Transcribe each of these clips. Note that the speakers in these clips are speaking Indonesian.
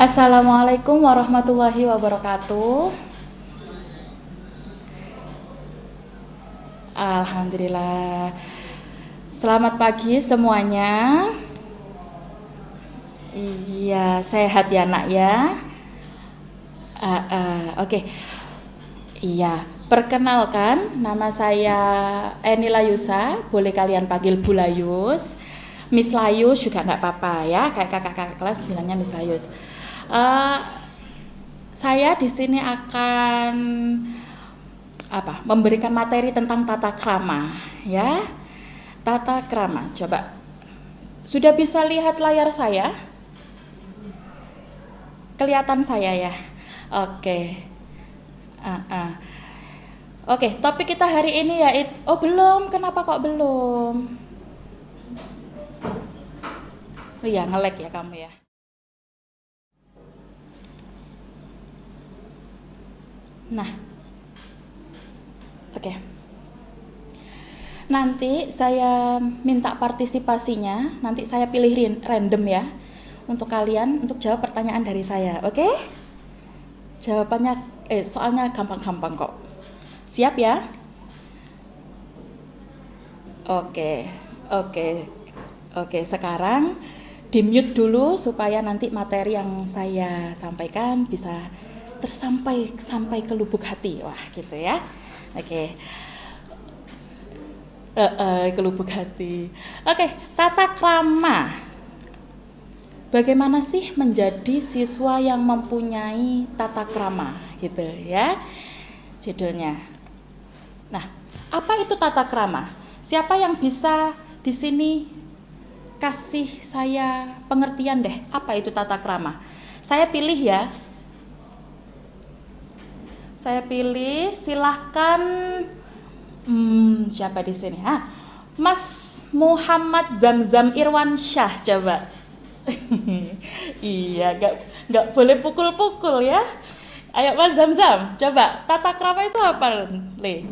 Assalamualaikum warahmatullahi wabarakatuh. Alhamdulillah. Selamat pagi semuanya. Iya, sehat ya nak ya. Oke. Iya, perkenalkan nama saya Eni Layusa. Boleh kalian panggil Bu Layus. Miss Layus juga enggak apa-apa ya. Kayak kakak-kakak kelas bilangnya Miss Layus. Eh, saya di sini akan memberikan materi tentang tata krama ya. Tata krama. Coba sudah bisa lihat layar saya? Kelihatan saya ya. Oke. Oke, topik kita hari ini yaitu belum. Kenapa kok belum? Iya, nge-lag ya kamu ya. Nah, oke. Nanti saya minta partisipasinya, nanti saya pilih random ya untuk kalian untuk jawab pertanyaan dari saya, oke? Jawabannya soalnya gampang-gampang kok. Siap ya? Oke. Oke. Oke, sekarang di-mute dulu supaya nanti materi yang saya sampaikan bisa sampai ke lubuk hati. Wah, gitu ya. Oke. Ke lubuk hati. Oke, tata krama. Bagaimana sih menjadi siswa yang mempunyai tata krama gitu ya. Judulnya. Nah, apa itu tata krama? Siapa yang bisa di sini kasih saya pengertian deh, apa itu tata krama? Saya pilih ya. Saya pilih, silahkan. Siapa di sini? Mas Muhammad Zamzam Irwansyah, coba. Iya, nggak boleh pukul-pukul ya. Ayo Mas Zamzam, coba tata krama itu apa, Le?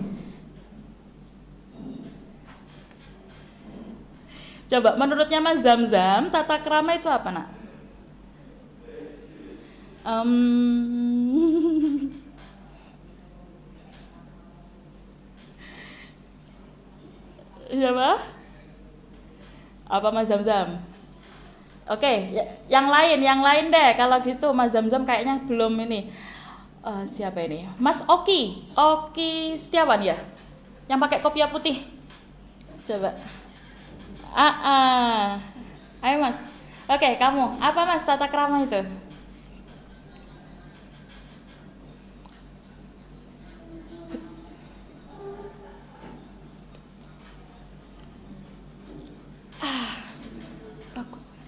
Coba menurutnya Mas Zamzam, tata krama itu apa, nak? Siapa? Apa Mas Zamzam? Oke, yang lain deh. Kalau gitu Mas Zamzam kayaknya belum ini. Siapa ini? Mas Oki Setiawan ya? Yang pakai kopiah putih. Coba. Ayo Mas. Oke, kamu. Apa Mas tata krama itu? Bagus.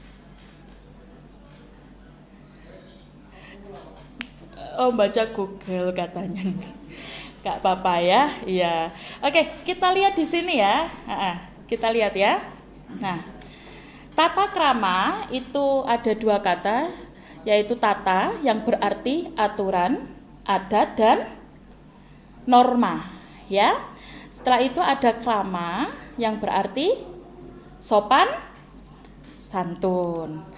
Oh, baca Google katanya. Gak apa-apa ya. Iya. Oke, kita lihat di sini ya. Kita lihat ya. Nah, tata krama itu ada dua kata, yaitu tata yang berarti aturan, adat, dan norma. Ya. Setelah itu ada krama yang berarti sopan, santun.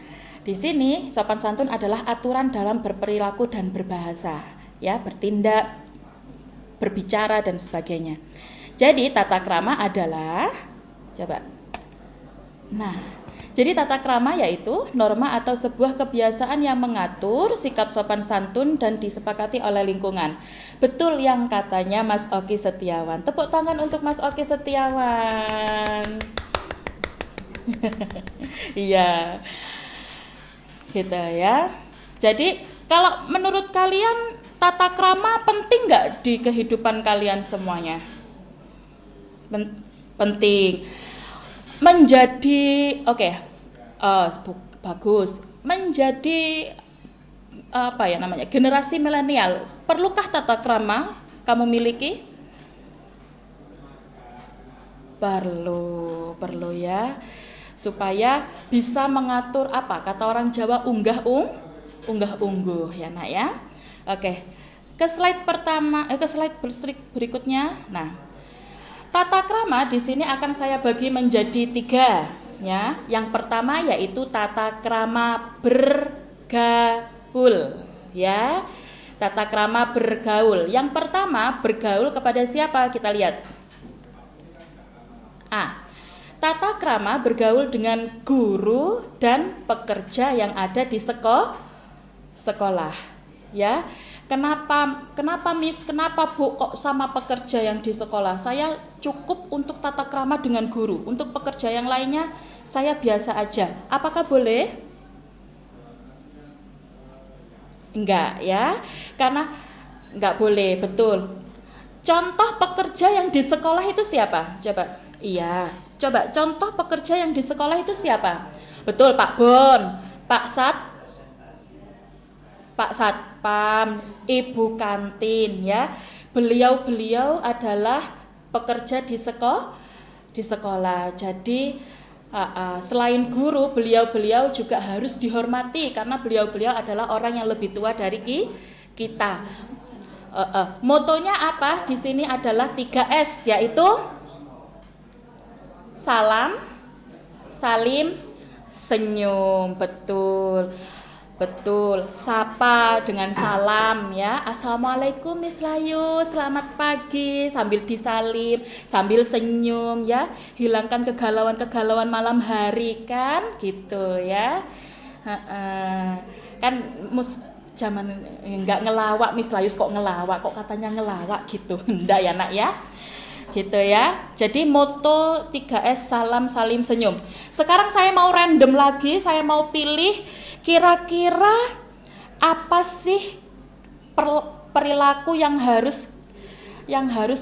Di sini sopan santun adalah aturan dalam berperilaku dan berbahasa, ya, bertindak, berbicara dan sebagainya. Jadi tata krama adalah jadi tata krama yaitu norma atau sebuah kebiasaan yang mengatur sikap sopan santun dan disepakati oleh lingkungan. Betul yang katanya Mas Oki Setiawan. Tepuk tangan untuk Mas Oki Setiawan. Iya. Gitu ya. Jadi kalau menurut kalian tata krama penting nggak di kehidupan kalian semuanya? Penting. Menjadi bagus. Menjadi generasi milenial, perlukah tata krama kamu miliki? Perlu ya. Supaya bisa mengatur kata orang Jawa unggah ungguh ya nak ya. Oke, ke slide berikutnya. Nah, tata krama di sini akan saya bagi menjadi 3 ya. Yang pertama yaitu tata krama bergaul. ya. Tata krama bergaul. Yang pertama, bergaul kepada siapa? Kita lihat. Tata krama bergaul dengan guru dan pekerja yang ada di sekolah. Ya. Kenapa Miss? Kenapa Bu kok sama pekerja yang di sekolah? Saya cukup untuk tata krama dengan guru. Untuk pekerja yang lainnya saya biasa aja. Apakah boleh? Enggak ya. Karena enggak boleh, betul. Contoh pekerja yang di sekolah itu siapa? Coba. Iya. Coba contoh pekerja yang di sekolah itu siapa? Betul, Pak Bon, Pak Satpam, Ibu kantin ya. Beliau adalah pekerja di sekolah. Jadi selain guru, beliau juga harus dihormati karena beliau adalah orang yang lebih tua dari kita. Motonya apa? Di sini adalah 3S, yaitu salam, salim, senyum. Betul, sapa dengan salam ya. Assalamualaikum Miss Layu, selamat pagi, sambil disalim, sambil senyum ya. Hilangkan kegalauan malam hari kan, gitu ya. Kan zaman enggak ngelawak Miss Layu, kok ngelawak, kok katanya ngelawak gitu. Enggak ya nak ya. Gitu ya. Jadi moto 3S, salam, salim, senyum. Sekarang saya mau random lagi, saya mau pilih kira-kira apa sih perilaku yang harus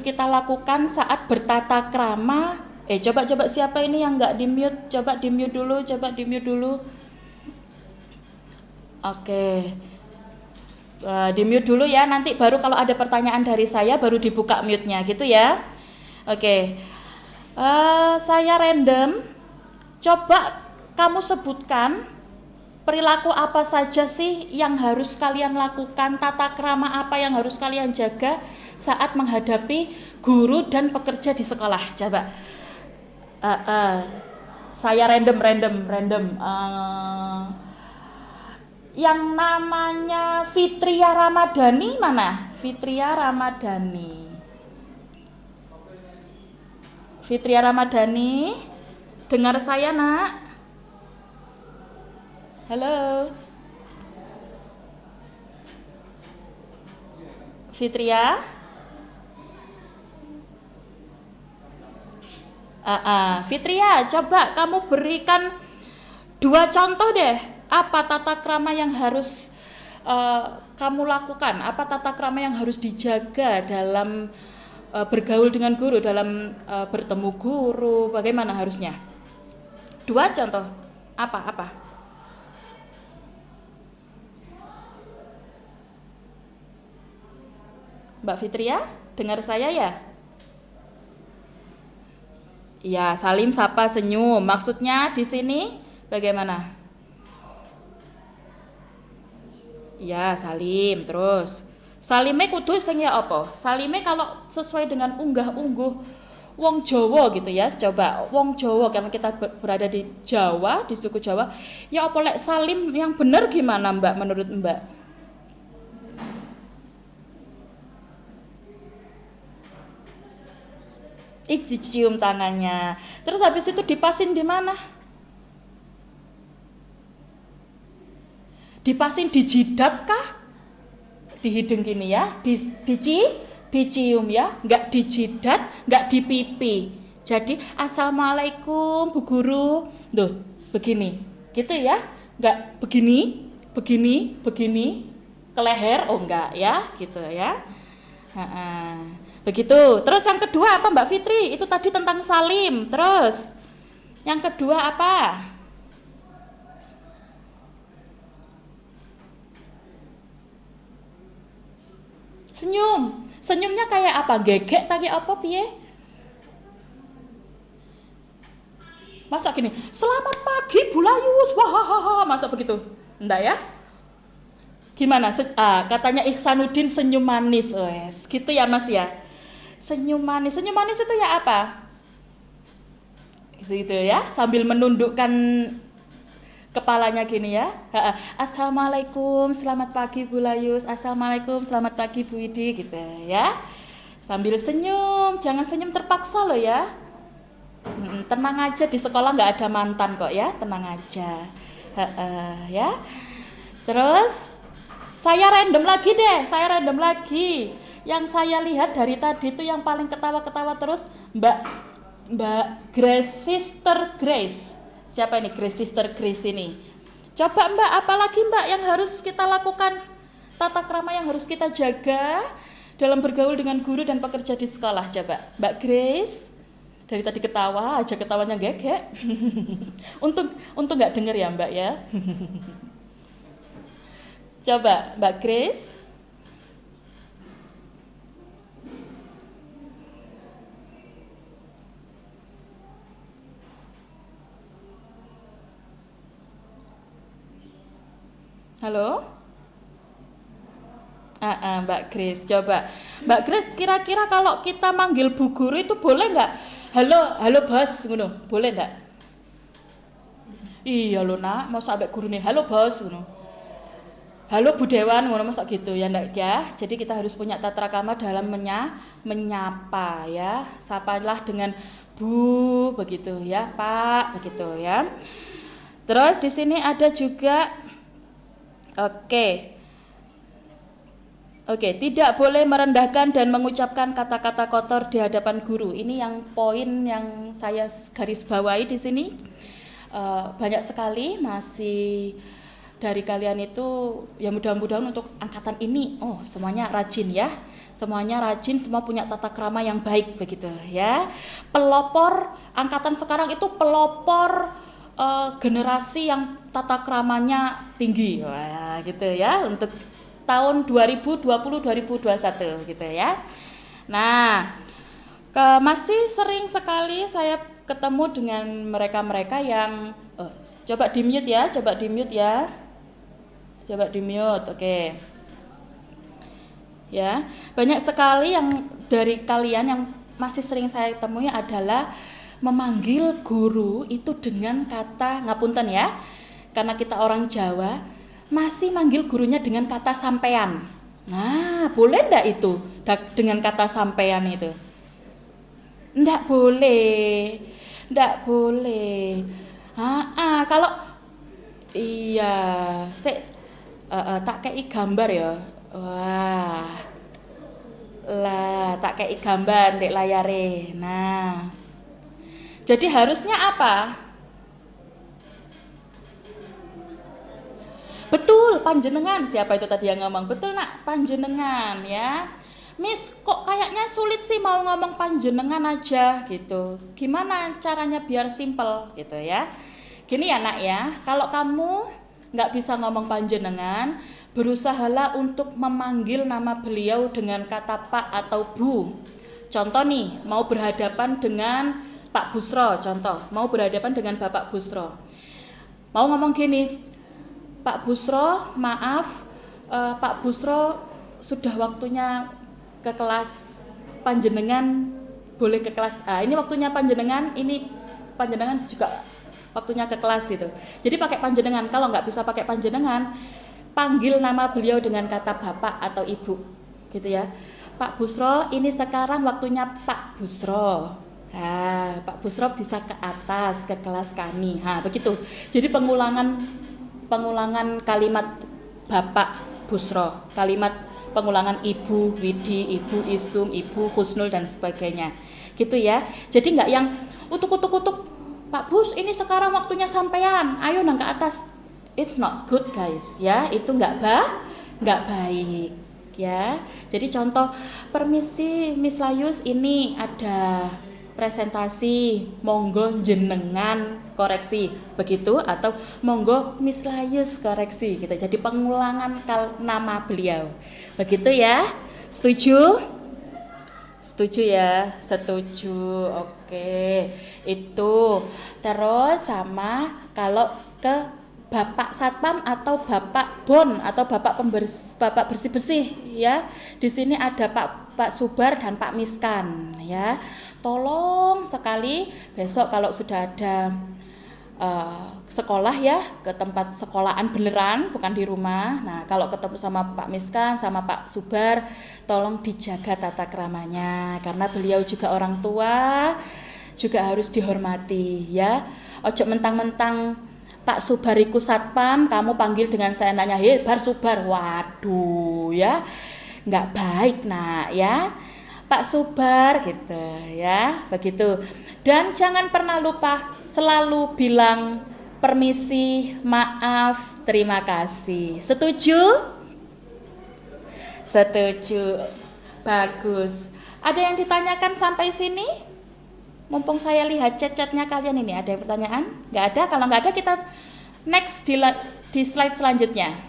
kita lakukan saat bertata krama. Coba siapa ini yang enggak di-mute? Coba di-mute dulu. Oke. Di-mute dulu ya, nanti baru kalau ada pertanyaan dari saya baru dibuka mute-nya gitu ya. Oke, saya random. Coba kamu sebutkan perilaku apa saja sih yang harus kalian lakukan, tata krama apa yang harus kalian jaga saat menghadapi guru dan pekerja di sekolah. Coba. Saya random. Yang namanya Fitria Ramadhani mana? Fitria Ramadhani, dengar saya nak? Halo Fitria? Fitria, coba kamu berikan 2 contoh deh. Apa tata krama yang harus kamu lakukan? Apa tata krama yang harus dijaga dalam bergaul dengan guru, dalam bertemu guru, bagaimana harusnya? 2 contoh. Apa? Mbak Fitria, dengar saya ya? Ya, salim, sapa, senyum. Maksudnya di sini bagaimana? Ya, salim terus. Salime kudu sing ya apa? Salime kalau sesuai dengan unggah-ungguh wong Jawa gitu ya. Coba wong Jawa, karena kita berada di Jawa, di suku Jawa. Ya apa lek salim yang benar gimana Mbak menurut Mbak? Dicium tangannya. Terus habis itu dipasin di mana? Dipasin di jidat kah? Di hidung gini ya, dicium ya, nggak di jidat, nggak di pipi. Jadi assalamualaikum Bu Guru, loh begini, gitu ya, nggak begini, ke leher, oh enggak ya, gitu ya. Begitu. Terus yang kedua apa Mbak Fitri? Itu tadi tentang salim. Terus yang kedua apa? Senyum. Senyumnya kayak apa? Gegek tak kayak apa piye? Masa gini, selamat pagi Bu Layus. Wah, masa begitu? Enggak ya? Gimana? Katanya Ihsanuddin senyum manis. Wes, gitu ya Mas ya. Senyum manis. Senyum manis itu ya apa? Gitu ya, sambil menundukkan Kepalanya gini ya. Assalamualaikum, selamat pagi Bu Layus. Assalamualaikum, selamat pagi Bu Widi gitu ya. Sambil senyum, jangan senyum terpaksa loh ya. Tenang aja, di sekolah nggak ada mantan kok ya, tenang aja. Ya. Terus saya random lagi. Yang saya lihat dari tadi itu yang paling ketawa-ketawa terus Mbak Grace, Sister Grace. Siapa ini Grace, Sister Grace ini? Coba Mbak, apalagi Mbak yang harus kita lakukan, tata krama yang harus kita jaga dalam bergaul dengan guru dan pekerja di sekolah? Coba Mbak Grace, dari tadi ketawa aja, ketawanya gegek. untung nggak denger ya Mbak ya. Coba Mbak Grace. Halo? Mbak Grace, coba. Mbak Grace, kira-kira kalau kita manggil Bu Guru itu boleh nggak? Halo bos, ngono. Boleh nggak? Iya lho nak, mau sampai guru nih, halo bos, ngono. Halo Bu Dewan, ngono masa gitu ya ndak ya. Jadi kita harus punya tata krama dalam menyapa ya. Sapalah dengan Bu begitu ya, Pak begitu ya. Terus di sini ada juga Oke, tidak boleh merendahkan dan mengucapkan kata-kata kotor di hadapan guru. Ini yang poin yang saya garis bawahi di sini. Banyak sekali masih dari kalian itu ya, mudah-mudahan untuk angkatan ini semuanya rajin ya. Semuanya rajin, semua punya tata krama yang baik begitu ya. Pelopor angkatan sekarang itu pelopor generasi yang tata kramanya tinggi. Wah, gitu ya, untuk tahun 2020-2021 gitu ya. Nah, masih sering sekali saya ketemu dengan mereka-mereka yang coba di-mute ya. Coba di-mute, oke. Ya, banyak sekali yang dari kalian yang masih sering saya temui adalah memanggil guru itu dengan kata, ngapunten ya, karena kita orang Jawa, masih manggil gurunya dengan kata sampean. Nah, boleh ndak itu dengan kata sampean itu? Ndak boleh. Kalau iya, tak kei gambar ya. Wah. Lah, tak kei gambar ndek layare. Nah. Jadi harusnya apa? Betul, panjenengan. Siapa itu tadi yang ngomong? Betul nak, panjenengan ya. Miss, kok kayaknya sulit sih mau ngomong panjenengan aja gitu. Gimana caranya biar simple gitu ya? Gini ya nak ya, kalau kamu nggak bisa ngomong panjenengan, berusahalah untuk memanggil nama beliau dengan kata Pak atau Bu. Contoh nih, mau berhadapan dengan Pak Busro, contoh, mau berhadapan dengan Bapak Busro. Mau ngomong gini, Pak Busro, maaf, Pak Busro sudah waktunya ke kelas, panjenengan boleh ke kelas. Ini waktunya panjenengan, ini panjenengan juga waktunya ke kelas itu. Jadi pakai panjenengan. Kalau nggak bisa pakai panjenengan, panggil nama beliau dengan kata Bapak atau Ibu, gitu ya. Pak Busro, ini sekarang waktunya Pak Busro. Pak Busro bisa ke atas, ke kelas kami. Begitu. Jadi pengulangan kalimat Bapak Busro, kalimat pengulangan Ibu Widi, Ibu Isum, Ibu Husnul dan sebagainya. Gitu ya. Jadi nggak yang utuk-utuk, Pak Bus, ini sekarang waktunya sampean. Ayo nang ke atas. It's not good guys, ya. Itu nggak baik, ya. Jadi contoh, permisi Miss Layus, ini ada presentasi, monggo jenengan koreksi, begitu, atau monggo Miss Layus koreksi gitu. Jadi pengulangan nama beliau, begitu ya. Setuju ya, setuju. Oke, itu terus sama kalau ke Bapak Satpam atau Bapak Bon atau Bapak bersih-bersih ya. Di sini ada Pak Subar dan Pak Miskan ya. Tolong sekali besok kalau sudah ada sekolah ya, ke tempat sekolahan beneran, bukan di rumah. Nah, kalau ketemu sama Pak Miskan, sama Pak Subar, tolong dijaga tata keramanya, karena beliau juga orang tua, juga harus dihormati ya. Ojo mentang-mentang Pak Subar iku satpam, kamu panggil dengan seenaknya, hei Bar Subar, waduh ya, nggak baik nak ya. Pak Subar gitu ya, begitu. Dan jangan pernah lupa selalu bilang permisi, maaf, terima kasih. Setuju? Setuju. Bagus. Ada yang ditanyakan sampai sini? Mumpung saya lihat chat-chatnya kalian ini, ada yang pertanyaan? Nggak ada? Kalau nggak ada kita next di slide selanjutnya.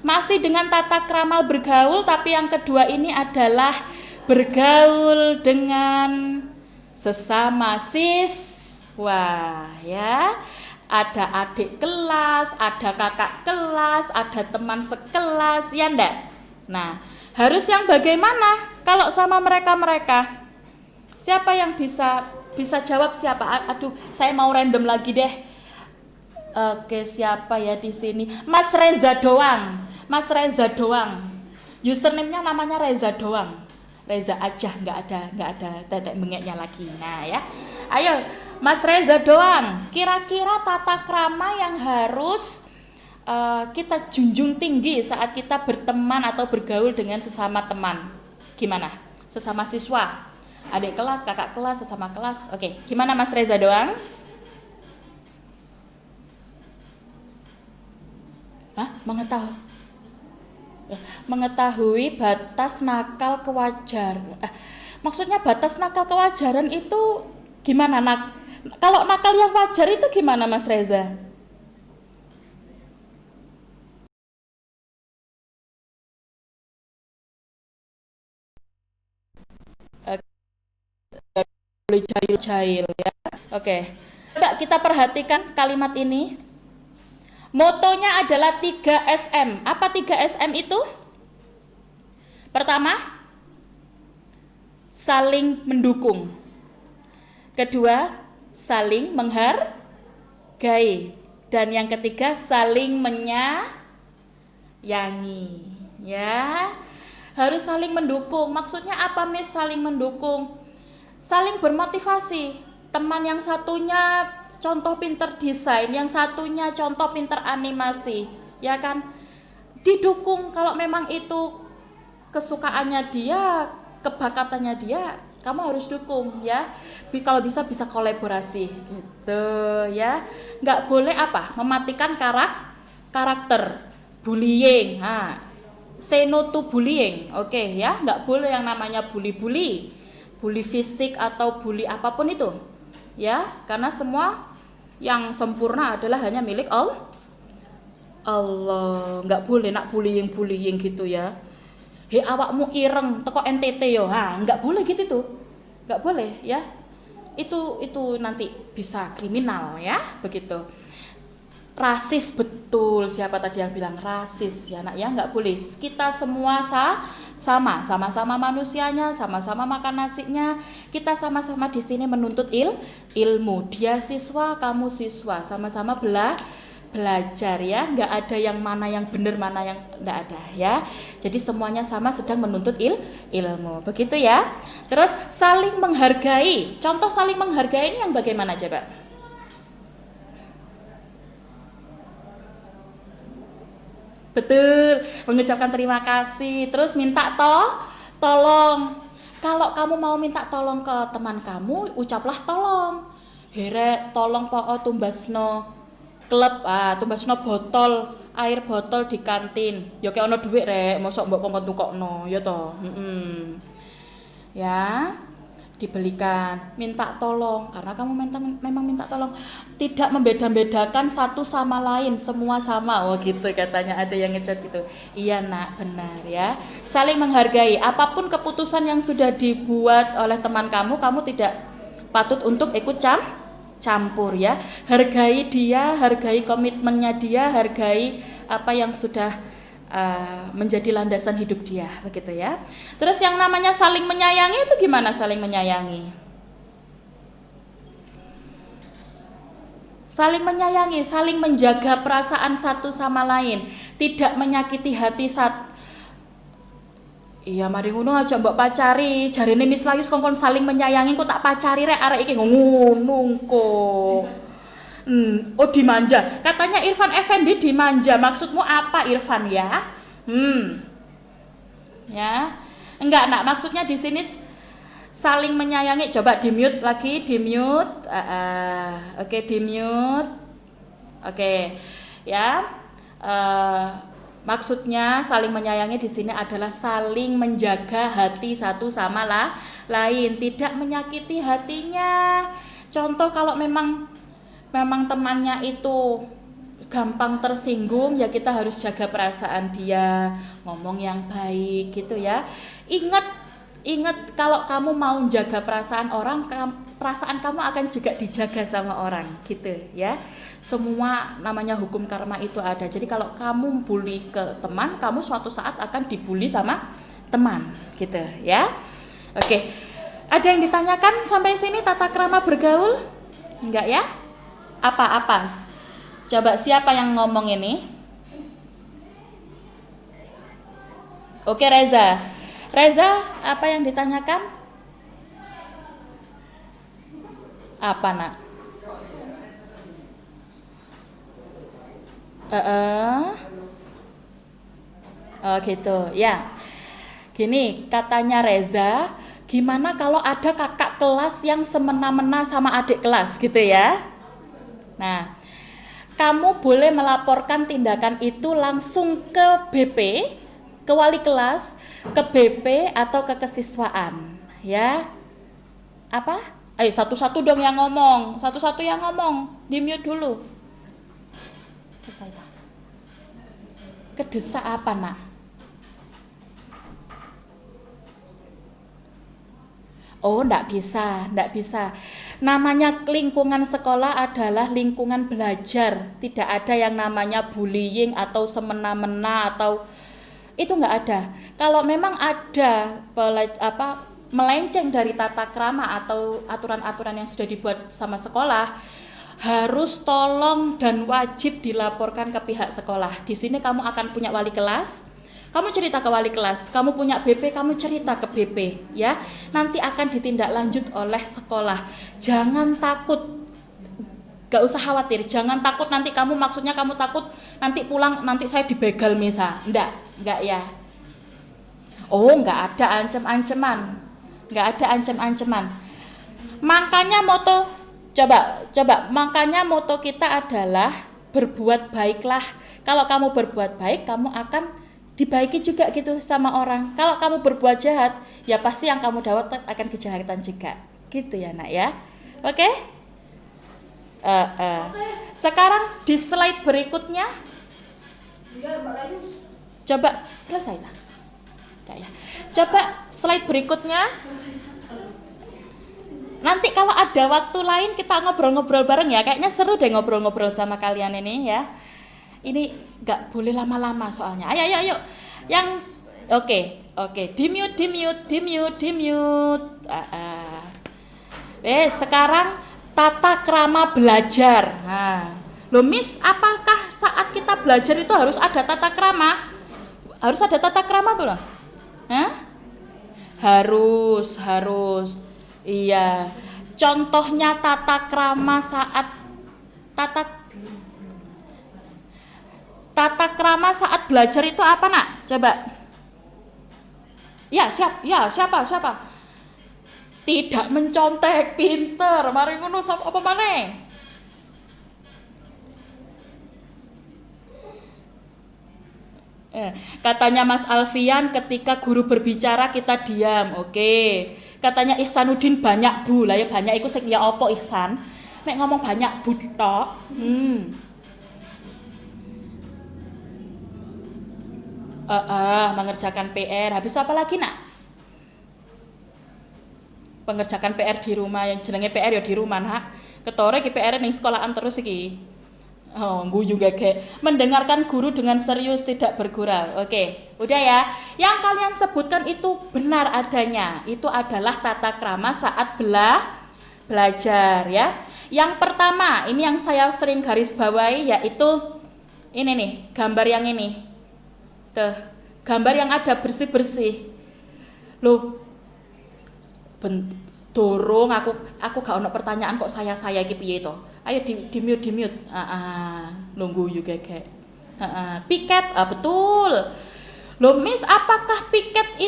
Masih dengan tata krama bergaul, tapi yang kedua ini adalah bergaul dengan sesama siswa ya. Ada adik kelas, ada kakak kelas, ada teman sekelas, ya ndak? Nah, harus yang bagaimana kalau sama mereka-mereka? Siapa yang bisa jawab siapa? Aduh, saya mau random lagi deh. Oke, siapa ya di sini? Mas Reza doang. Mas Reza doang. Username-nya namanya Reza doang. Reza aja, nggak ada tetek bengeknya lagi. Nah ya, ayo Mas Reza doang. Kira-kira tata krama yang harus kita junjung tinggi saat kita berteman atau bergaul dengan sesama teman, gimana? Sesama siswa, adik kelas, kakak kelas, sesama kelas. Oke, gimana Mas Reza doang? Hah? Mengetahui batas nakal kewajaran. Maksudnya batas nakal kewajaran itu gimana? Kalau nakal yang wajar itu gimana Mas Reza? Boleh jahil-jahil ya. Oke. Coba kita perhatikan kalimat ini. Motonya adalah 3SM. Apa 3SM itu? Pertama, saling mendukung. Kedua, saling menghargai. Dan yang ketiga, saling menyayangi. Ya, harus saling mendukung. Maksudnya apa, Miss? Saling mendukung, saling bermotivasi. Teman yang satunya contoh pinter desain, yang satunya contoh pinter animasi, ya kan? Didukung. Kalau memang itu kesukaannya dia, kebakatannya dia, kamu harus dukung ya. Kalau bisa kolaborasi gitu ya. Nggak boleh mematikan karakter bullying. Say no to bullying. Oke ya, nggak boleh yang namanya bully fisik atau bully apapun itu ya, karena semua yang sempurna adalah hanya milik Allah. Nggak boleh nak bullying gitu ya. Awakmu ireng teko NTT yo, nggak boleh gitu tuh, nggak boleh ya. Itu nanti bisa kriminal ya, begitu. Rasis betul, siapa tadi yang bilang rasis ya nak ya, nggak boleh. Kita semua sama-sama manusianya, sama-sama makan nasinya. Kita sama-sama di sini menuntut ilmu. Dia siswa, kamu siswa, sama-sama belajar ya. Nggak ada yang mana yang benar, mana yang nggak ada ya. Jadi semuanya sama sedang menuntut ilmu, begitu ya. Terus saling menghargai. Contoh saling menghargai ini yang bagaimana coba? Betul, mengucapkan terima kasih, terus minta tolong. Kalau kamu mau minta tolong ke teman kamu, ucaplah tolong. Here, tolong po tumbasno klub, tumbasno air botol di kantin. Ya kayak ono duit rek, mosok mbok kongkon tukokno, ya toh. Ya. Dibelikan, minta tolong, karena kamu memang minta tolong, tidak membeda-bedakan satu sama lain, semua sama. Gitu katanya, ada yang ngechat gitu. Iya nak, benar ya, saling menghargai. Apapun keputusan yang sudah dibuat oleh teman kamu tidak patut untuk ikut campur ya. Hargai dia, hargai komitmennya dia, hargai apa yang sudah menjadi landasan hidup dia, begitu ya. Terus yang namanya saling menyayangi itu gimana saling menyayangi? Saling menyayangi, saling menjaga perasaan satu sama lain, tidak menyakiti hati iya mari ngono aja mbok pacari, jarine Miss Layus kongkon saling menyayangi kok tak pacari rek arek iki ngono kok. Oh dimanja. Katanya Irfan Effendi dimanja. Maksudmu apa Irfan ya? Ya. Enggak, Nak. Maksudnya di sini saling menyayangi. Coba di-mute lagi, di-mute. Oke, di-mute. Oke. Ya. Maksudnya saling menyayangi di sini adalah saling menjaga hati satu sama lain, tidak menyakiti hatinya. Contoh kalau memang temannya itu gampang tersinggung, ya kita harus jaga perasaan dia, ngomong yang baik gitu ya. Ingat kalau kamu mau jaga perasaan orang, perasaan kamu akan juga dijaga sama orang gitu ya. Semua namanya hukum karma itu ada. Jadi kalau kamu bully ke teman, kamu suatu saat akan dibully sama teman gitu ya. Oke. Ada yang ditanyakan sampai sini tata krama bergaul? Enggak ya? Apa-apa? Coba siapa yang ngomong ini? Oke, Reza. Reza, apa yang ditanyakan? Apa, Nak? Oh gitu, ya. Gini, katanya Reza, gimana kalau ada kakak kelas yang semena-mena sama adik kelas gitu ya? Nah, kamu boleh melaporkan tindakan itu langsung ke BP, ke wali kelas, ke BP atau ke kesiswaan, ya. Apa? Ayo satu-satu dong yang ngomong, satu-satu yang ngomong, di-mute dulu. Selesai. Kedesak apa, Nak? Oh, enggak bisa. Namanya lingkungan sekolah adalah lingkungan belajar. Tidak ada yang namanya bullying atau semena-mena atau itu enggak ada. Kalau memang ada melenceng dari tata krama atau aturan-aturan yang sudah dibuat sama sekolah, harus tolong dan wajib dilaporkan ke pihak sekolah. Di sini kamu akan punya wali kelas. Kamu cerita ke wali kelas, kamu punya BP, kamu cerita ke BP, ya. Nanti akan ditindaklanjut oleh sekolah. Jangan takut, gak usah khawatir. Jangan takut nanti maksudnya kamu takut nanti pulang nanti saya dibegal misa. Enggak ya. Oh, enggak ada ancam-ancaman. Makanya makanya moto kita adalah berbuat baiklah. Kalau kamu berbuat baik, kamu akan dibaiki juga gitu sama orang. Kalau kamu berbuat jahat, ya pasti yang kamu dapat akan kejahatan juga. Gitu ya, Nak ya. Oke? Sekarang di slide berikutnya. Coba selesai lah. Coba slide berikutnya. Nanti kalau ada waktu lain kita ngobrol-ngobrol bareng ya. Kayaknya seru deh ngobrol-ngobrol sama kalian ini ya. Ini nggak boleh lama-lama soalnya. Ayo. Yang oke. Di mute. Sekarang tata krama belajar. Loh Miss, apakah saat kita belajar itu harus ada tata krama? Harus ada tata krama belum? Harus. Iya. Contohnya tata krama saat belajar itu apa, Nak? Coba. Siapa? Tidak mencontek, pinter. Mari ngono apa maneh? Katanya Mas Alfian, ketika guru berbicara kita diam. Oke. Katanya Ihsanuddin banyak bu. Lah ya banyak iku sing ya apa Ihsan? Nek ngomong banyak bu tok. Mengerjakan PR. Habis apa lagi, Nak? Pengerjakan PR di rumah, yang jenenge PR ya di rumah, Nak. Ketore iki PR ning sekolahan terus iki. Oh, guyu gege. Mendengarkan guru dengan serius, tidak bergurau. Oke, udah ya. Yang kalian sebutkan itu benar adanya. Itu adalah tata krama saat belajar ya. Yang pertama, ini yang saya sering garis bawahi, yaitu ini nih, gambar yang ini. Tuh, gambar yang ada bersih-bersih. Loh, dorong aku gak ono pertanyaan kok saya iki piye to. Ayo di mute. Nunggu juga kayak. Piket, betul. Loh Miss, apakah piket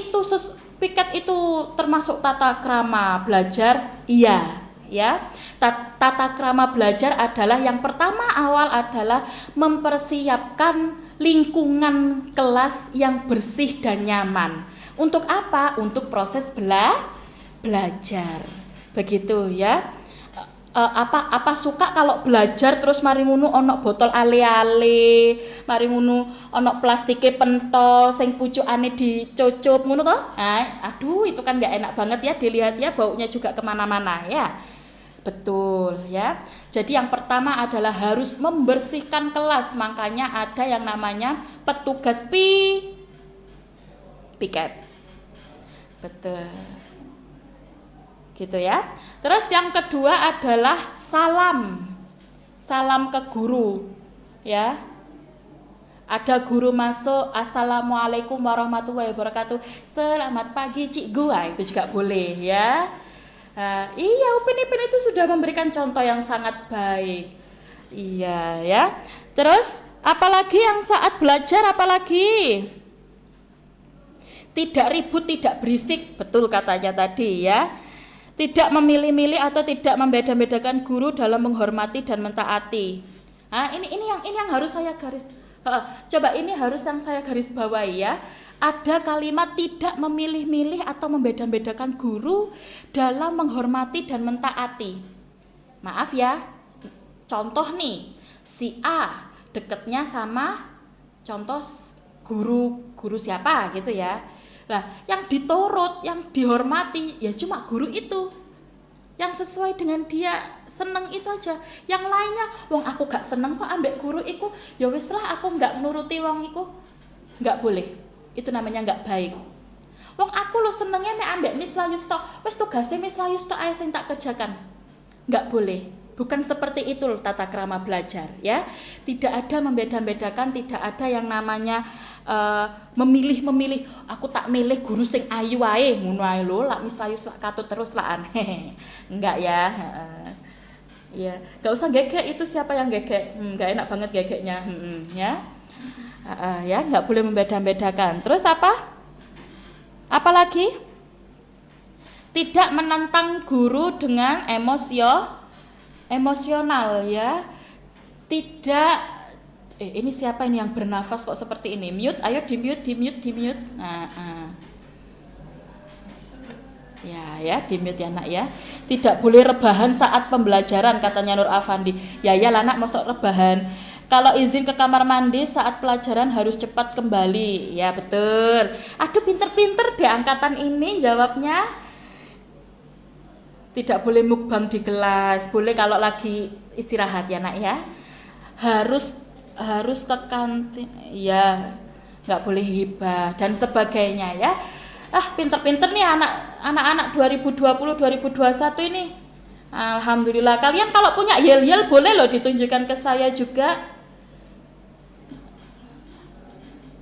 itu termasuk tata krama belajar? Iya, ya. Tata krama belajar adalah yang pertama awal adalah mempersiapkan lingkungan kelas yang bersih dan nyaman. Untuk apa? Untuk proses belajar. Begitu ya. Apa suka kalau belajar terus mari ngono ono botol ale-ale, mari ngono ono plastike pentol sing pucukane dicucup ngono toh. Aduh itu kan nggak enak banget ya dilihat ya, baunya juga kemana-mana ya. Betul ya. Jadi yang pertama adalah harus membersihkan kelas, makanya ada yang namanya petugas piket. Betul. Gitu ya. Terus yang kedua adalah salam ke guru ya. Ada guru masuk, assalamualaikum warahmatullahi wabarakatuh, selamat pagi cikgu, itu juga boleh ya. Iya, Upin Ipin itu sudah memberikan contoh yang sangat baik. Iya ya. Terus apalagi yang saat belajar, apalagi tidak ribut, tidak berisik, betul katanya tadi ya. Tidak memilih-milih atau tidak membeda-bedakan guru dalam menghormati dan mentaati. Ini yang harus saya garis. Coba ini harus yang saya garis bawahi ya. Ada kalimat tidak memilih-milih atau membeda-bedakan guru dalam menghormati dan mentaati. Maaf ya. Contoh nih, si A dekatnya sama contoh guru siapa gitu ya. Lah, yang diturut, yang dihormati ya cuma guru itu. Yang sesuai dengan dia seneng itu aja. Yang lainnya, wong aku gak seneng kok ambek guru iku, ya wis lah aku gak menuruti wong iku. Gak boleh. Itu namanya gak baik. Wong aku lo senengnya mek ambek Miss Layus tok, wis tugase Miss Layus tok ae sing tak kerjakan. Gak boleh. Bukan seperti itu tata krama belajar ya. Tidak ada membeda-bedakan, tidak ada yang namanya memilih. Aku tak milih guru sing ayu wae, ngono ae lho, lak Miss Layus lak katut terus lah aneh. Enggak ya. Ya, enggak usah gegek, itu siapa yang gegek? Enggak enak banget gegeknya. Ya. Ya, enggak boleh membeda-bedakan. Terus apa? Apalagi? Tidak menentang guru dengan emosional ya. Tidak ini siapa ini yang bernafas kok seperti ini? Mute, ayo di mute. Ya, di mute ya nak ya. Tidak boleh rebahan saat pembelajaran katanya Nur Afandi. Ya anak masuk rebahan. Kalau izin ke kamar mandi saat pelajaran harus cepat kembali. Ya betul. Aduh pinter-pinter deh angkatan ini jawabnya. Tidak boleh mukbang di kelas, boleh kalau lagi istirahat ya nak ya. Harus ke kantin, ya nggak boleh hibah dan sebagainya ya. Pinter-pinter nih anak-anak 2020-2021 ini. Alhamdulillah. Kalian kalau punya yel-yel boleh loh ditunjukkan ke saya juga.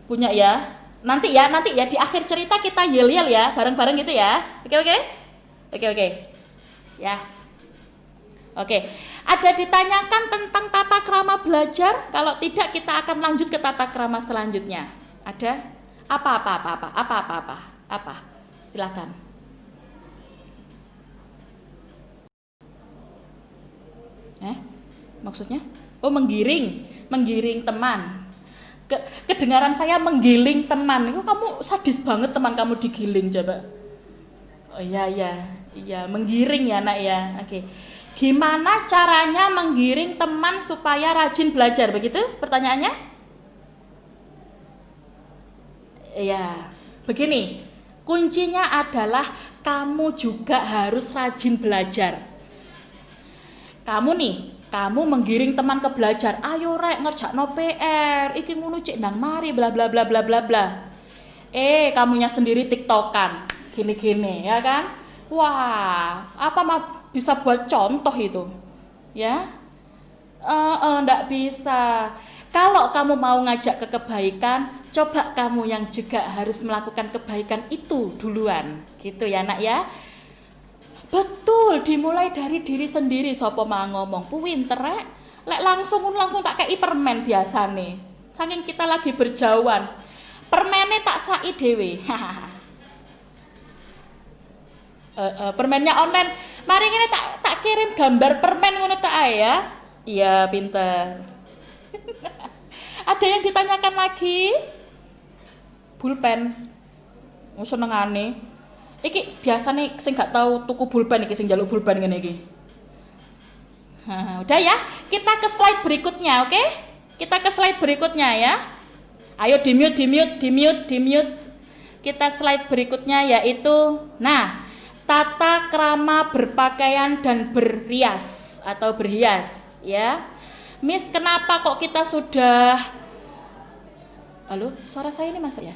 Punya ya. Nanti ya di akhir cerita kita yel-yel ya, bareng-bareng gitu ya. Oke. Ya. Oke. Ada ditanyakan tentang tata krama belajar? Kalau tidak kita akan lanjut ke tata krama selanjutnya. Ada? Apa? Silakan. Maksudnya? Oh, menggiring teman. Kedengaran saya menggiling teman. Itu kamu sadis banget teman kamu digiling coba. Oh iya, menggiring ya nak ya. Oke. Gimana caranya menggiring teman supaya rajin belajar, begitu pertanyaannya? Ya, begini. Kuncinya adalah kamu juga harus rajin belajar. Kamu menggiring teman ke belajar. Ayo rek ngerjakno PR, iki ngono cek nang mari bla bla bla bla bla bla. Kamunya sendiri TikTokan. Gini-gini ya kan? Wah, apa bisa buat contoh itu? ya. Nggak bisa. Kalau kamu mau ngajak ke kebaikan, coba kamu yang juga harus melakukan kebaikan itu duluan, gitu ya nak ya. Betul, dimulai dari diri sendiri. Sopo mah ngomong, pinter lek langsung tak kei permen biasa nih. Saking kita lagi berjauhan, permennya tak sai dewe. Permennya online. Mari ini tak kirim gambar permen ngono tak ae ya. Iya, pinter. Ada yang ditanyakan lagi? Pulpen. Senengane. Iki biasane sing gak tahu tuku pulpen iki sing njaluk pulpen ngene iki. Udah ya, kita ke slide berikutnya, oke? Kita ke slide berikutnya ya. Ayo di mute. Kita slide berikutnya yaitu, tata krama berpakaian dan berrias atau berhias, ya. Miss, kenapa kok kita sudah... Halo, suara saya ini masuk ya?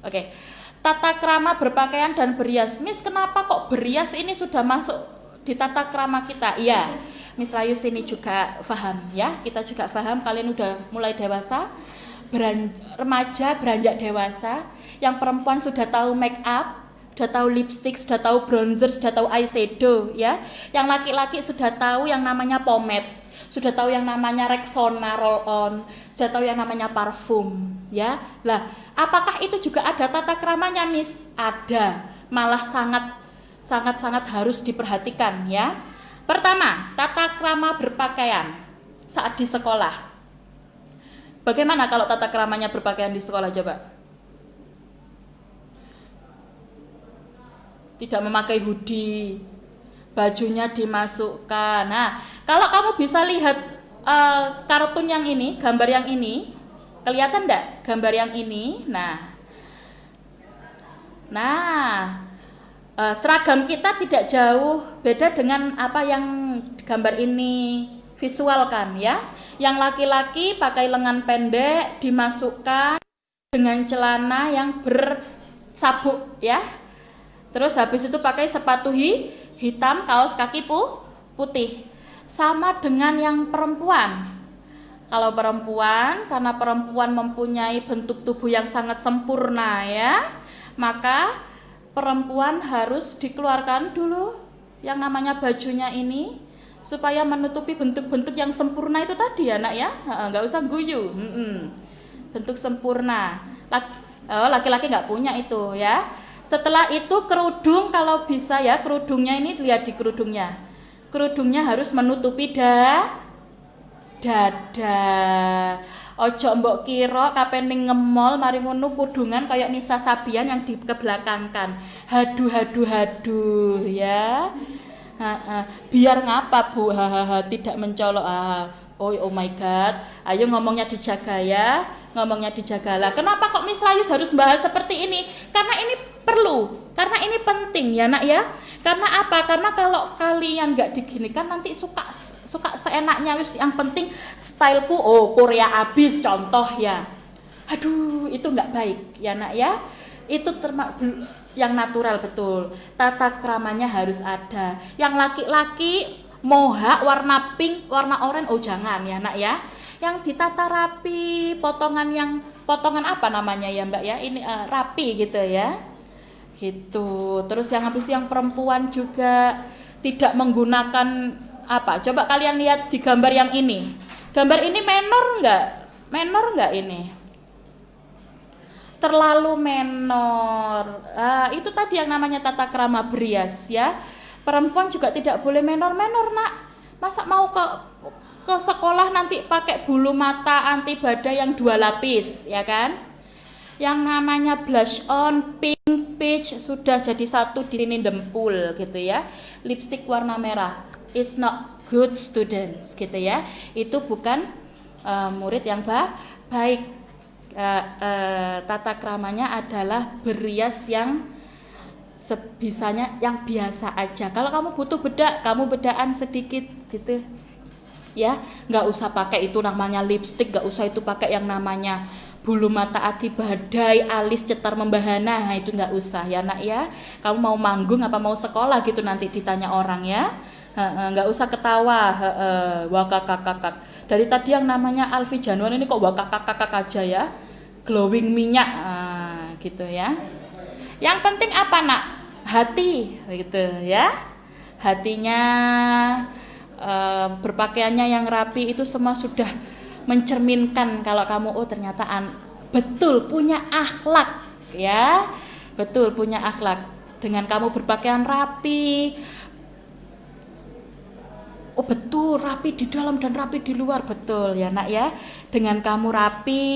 Oke. Tata krama berpakaian dan berhias. Miss, kenapa kok berhias ini sudah masuk di tata krama kita? Iya, Miss Rayus ini juga paham ya. Kita juga paham, kalian udah mulai dewasa, remaja, beranjak dewasa. Yang perempuan sudah tahu make up, sudah tahu lipstick, sudah tahu bronzer, sudah tahu eyeshadow ya. Yang laki-laki sudah tahu yang namanya pomade, sudah tahu yang namanya Rexona roll on, sudah tahu yang namanya parfum ya. Lah, apakah itu juga ada tata kramanya, Miss? Ada, malah sangat harus diperhatikan ya. Pertama, tata krama berpakaian saat di sekolah. Bagaimana kalau tata kramanya berpakaian di sekolah coba? Tidak memakai hoodie, bajunya dimasukkan. Nah, kalau kamu bisa lihat kartun yang ini, gambar yang ini, kelihatan enggak gambar yang ini? Seragam kita tidak jauh beda dengan apa yang gambar ini visualkan ya. Yang laki-laki pakai lengan pendek, dimasukkan dengan celana yang bersabuk ya. Terus habis itu pakai sepatu hitam, kaos kaki putih. Sama dengan yang perempuan. Kalau perempuan, karena perempuan mempunyai bentuk tubuh yang sangat sempurna ya, maka perempuan harus dikeluarkan dulu yang namanya bajunya ini supaya menutupi bentuk-bentuk yang sempurna itu tadi ya nak ya. Nggak usah guyu. Bentuk sempurna. Laki-laki nggak punya itu ya. Setelah itu kerudung, kalau bisa ya, kerudungnya ini lihat di kerudungnya. Kerudungnya harus menutupi dada. Ojo mbok kira kapening ngemol mari ngono kudungan kayak Nisa Sabian yang dikebelakangkan. Haduh ya. Biar ngapa Bu? Tidak mencolok. Oh my God, ayo ngomongnya dijaga ya, ngomongnya dijagalah. Kenapa kok Miss Rayus harus bahas seperti ini? Karena ini perlu, karena ini penting ya nak ya. Karena apa? Karena kalau kalian nggak diginikan nanti suka seenaknya wis. Yang penting styleku Korea abis contoh ya. Aduh itu nggak baik ya nak ya. Itu yang natural betul. Tata kramanya harus ada. Yang laki-laki moha warna pink, warna oranye, jangan ya nak ya. Yang ditata rapi, potongan apa namanya ya mbak ya, ini rapi gitu ya. Gitu. Terus yang perempuan juga tidak menggunakan apa? Coba kalian lihat di gambar yang ini. Gambar ini menor enggak ini? Terlalu menor. Itu tadi yang namanya tata krama berias ya. Perempuan juga tidak boleh menor-menor nak. Masa mau ke sekolah nanti pakai bulu mata anti badai yang 2 lapis ya kan? Yang namanya blush on, pink, peach sudah jadi satu di sini dempul gitu ya. Lipstick warna merah is not good students gitu ya. Itu bukan murid yang baik. Tata kramanya adalah berias yang sebisanya, yang biasa aja. Kalau kamu butuh bedak, kamu bedaan sedikit gitu ya. Nggak usah pakai itu namanya lipstick, nggak usah itu pakai yang namanya bulu mata anti badai, alis cetar membahana. Itu nggak usah ya nak ya. Kamu mau manggung apa mau sekolah gitu nanti ditanya orang ya. Nggak usah ketawa, wakakakakak. Dari tadi yang namanya Alfi Januar ini kok wakakakakak aja ya, glowing minyak, gitu ya. Yang penting apa nak? Hati, gitu ya. Hatinya, berpakaiannya yang rapi itu semua sudah mencerminkan kalau kamu ternyata betul punya akhlak ya, betul punya akhlak. Dengan kamu berpakaian rapi, oh betul rapi di dalam dan rapi di luar, betul ya nak ya. Dengan kamu rapi,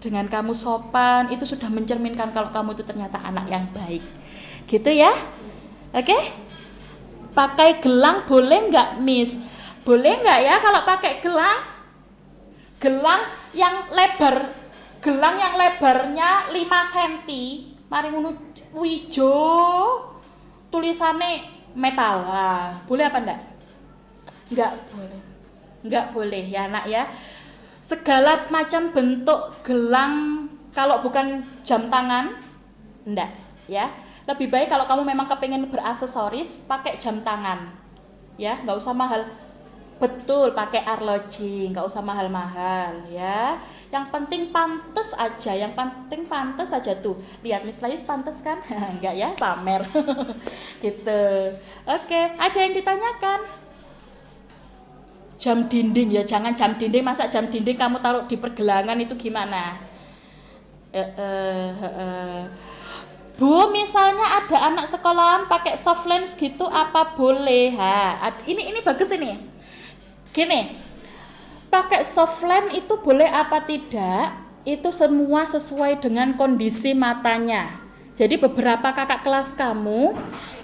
dengan kamu sopan, itu sudah mencerminkan kalau kamu itu ternyata anak yang baik, gitu ya. Oke? Pakai gelang boleh nggak Miss? Boleh nggak ya kalau pakai gelang? Gelang yang lebarnya 5 cm, mari ngono wijo, tulisannya metal. Boleh apa enggak? Enggak boleh. Enggak boleh ya nak ya. Segala macam bentuk gelang kalau bukan jam tangan enggak ya. Lebih baik kalau kamu memang kepingin beraksesoris pakai jam tangan. Ya, enggak usah mahal. Betul, pakai arloji, nggak usah mahal-mahal ya. Yang penting pantes aja tuh. Lihat Miss Layus pantes kan? Enggak ya, pamer. Gitu. Oke, ada yang ditanyakan? Jam dinding ya, jangan jam dinding. Masa jam dinding kamu taruh di pergelangan itu gimana? Bu, misalnya ada anak sekolahan pakai soft lens gitu, apa boleh? Ini bagus ini. Gini, pakai soft lens itu boleh apa tidak? Itu semua sesuai dengan kondisi matanya. Jadi beberapa kakak kelas kamu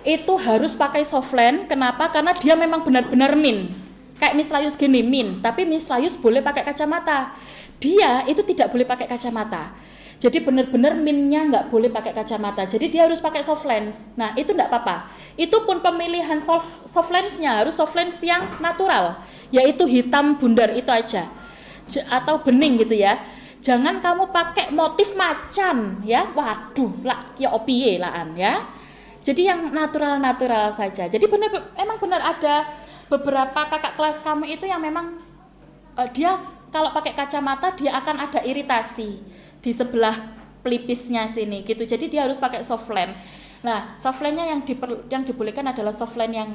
itu harus pakai soft lens. Kenapa? Karena dia memang benar-benar min. Kayak Miss Layus gini min, tapi Miss Layus boleh pakai kacamata. Dia itu tidak boleh pakai kacamata. Jadi benar-benar minnya nggak boleh pakai kacamata. Jadi dia harus pakai soft lens. Nah itu nggak apa-apa. Itu pun pemilihan soft lensnya harus soft lens yang natural, yaitu hitam bundar itu aja, atau bening gitu ya. Jangan kamu pakai motif macan ya. Waduh, lah ya opie laan ya. Jadi yang natural saja. Jadi emang benar ada beberapa kakak kelas kamu itu yang memang dia kalau pakai kacamata dia akan ada iritasi di sebelah pelipisnya sini gitu. Jadi dia harus pakai soft lens. Nah, soft lens-nya yang dibolehkan adalah soft lens yang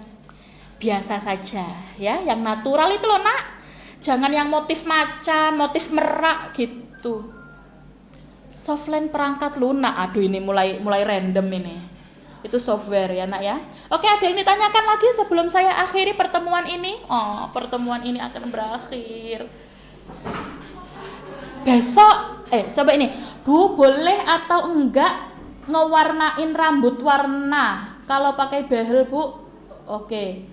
biasa saja ya, yang natural itu loh, Nak. Jangan yang motif macan, motif merak gitu. Soft lens perangkat lunak. Aduh, ini mulai random ini. Itu software ya, Nak ya. Oke, ada yang ditanyakan lagi sebelum saya akhiri pertemuan ini? Oh, pertemuan ini akan berakhir. Besok, coba ini, Bu, boleh atau enggak ngewarnain rambut warna kalau pakai behel, Bu? Oke,